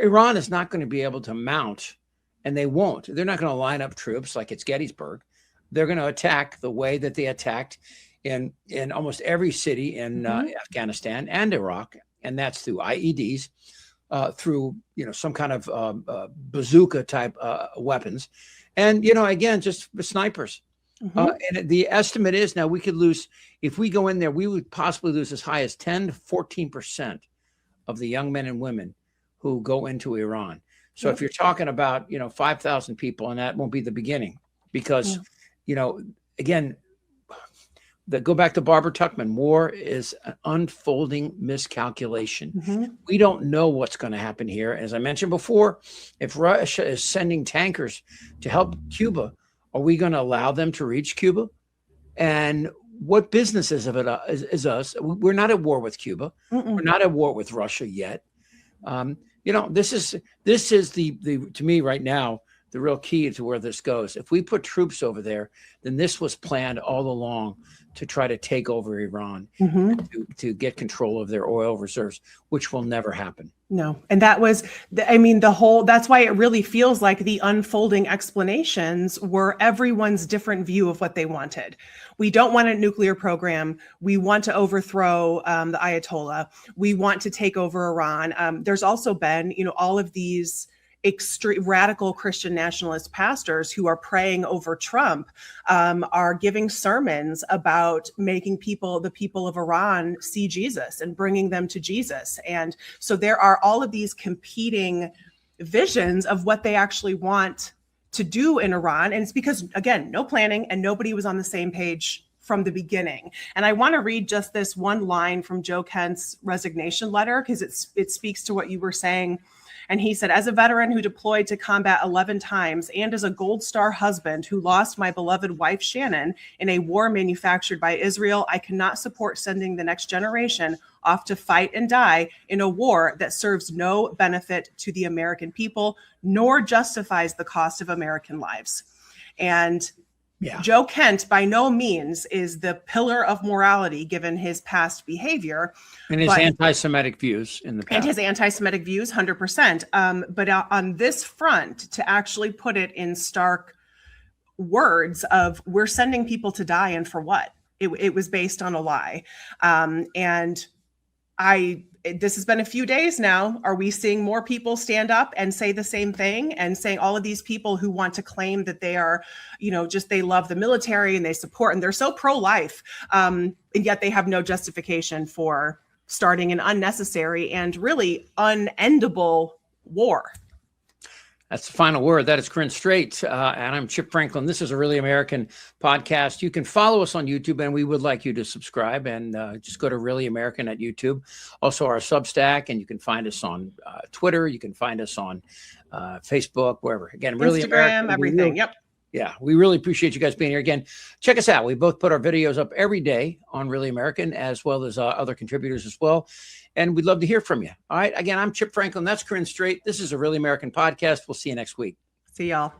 Iran is not going to be able to mount, and they won't. They're not going to line up troops like it's Gettysburg. They're going to attack the way that they attacked in almost every city in Afghanistan and Iraq, and that's through IEDs, through some kind of bazooka type weapons, and again, just snipers. And the estimate is now we could lose, if we go in there, we would possibly lose as high as 10 to 14% of the young men and women who go into Iran. So if you're talking about, 5,000 people, and that won't be the beginning, because, again, go back to Barbara Tuchman, war is an unfolding miscalculation. We don't know what's going to happen here. As I mentioned before, if Russia is sending tankers to help Cuba, are we going to allow them to reach Cuba? And what business is us? We're not at war with Cuba. We're not at war with Russia yet. This is the to me right now, the real key to where this goes. If we put troops over there, then this was planned all along to try to take over Iran, to get control of their oil reserves, which will never happen. No. And that was, that's why it really feels like the unfolding explanations were everyone's different view of what they wanted. We don't want a nuclear program. We want to overthrow the Ayatollah. We want to take over Iran. There's also been, all of these extreme radical Christian nationalist pastors who are praying over Trump, are giving sermons about making the people of Iran see Jesus and bringing them to Jesus. And so there are all of these competing visions of what they actually want to do in Iran. And it's because, again, no planning and nobody was on the same page from the beginning. And I want to read just this one line from Joe Kent's resignation letter, because it speaks to what you were saying. And he said, as a veteran who deployed to combat 11 times and as a Gold Star husband who lost my beloved wife, Shannon, in a war manufactured by Israel, I cannot support sending the next generation off to fight and die in a war that serves no benefit to the American people, nor justifies the cost of American lives. And Joe Kent, by no means, is the pillar of morality given his past behavior. And his anti-Semitic views in the past. And his anti-Semitic views, 100%. But on this front, to actually put it in stark words of, we're sending people to die, and for what? It was based on a lie. This has been a few days now. Are we seeing more people stand up and say the same thing, and saying all of these people who want to claim that they are, they love the military and they support and they're so pro-life, and yet they have no justification for starting an unnecessary and really unendable war? That's the final word. That is Corinne Strait, and I'm Chip Franklin. This is a Really American podcast. You can follow us on YouTube, and we would like you to subscribe, and just go to Really American at YouTube. Also, our Substack, and you can find us on Twitter. You can find us on Facebook, wherever. Again, Really Instagram, American. everything. Yep. Yeah, we really appreciate you guys being here. Again, check us out. We both put our videos up every day on Really American, as well as other contributors as well. And we'd love to hear from you. All right. Again, I'm Chip Franklin. That's Corinne Strait. This is a Really American podcast. We'll see you next week. See y'all.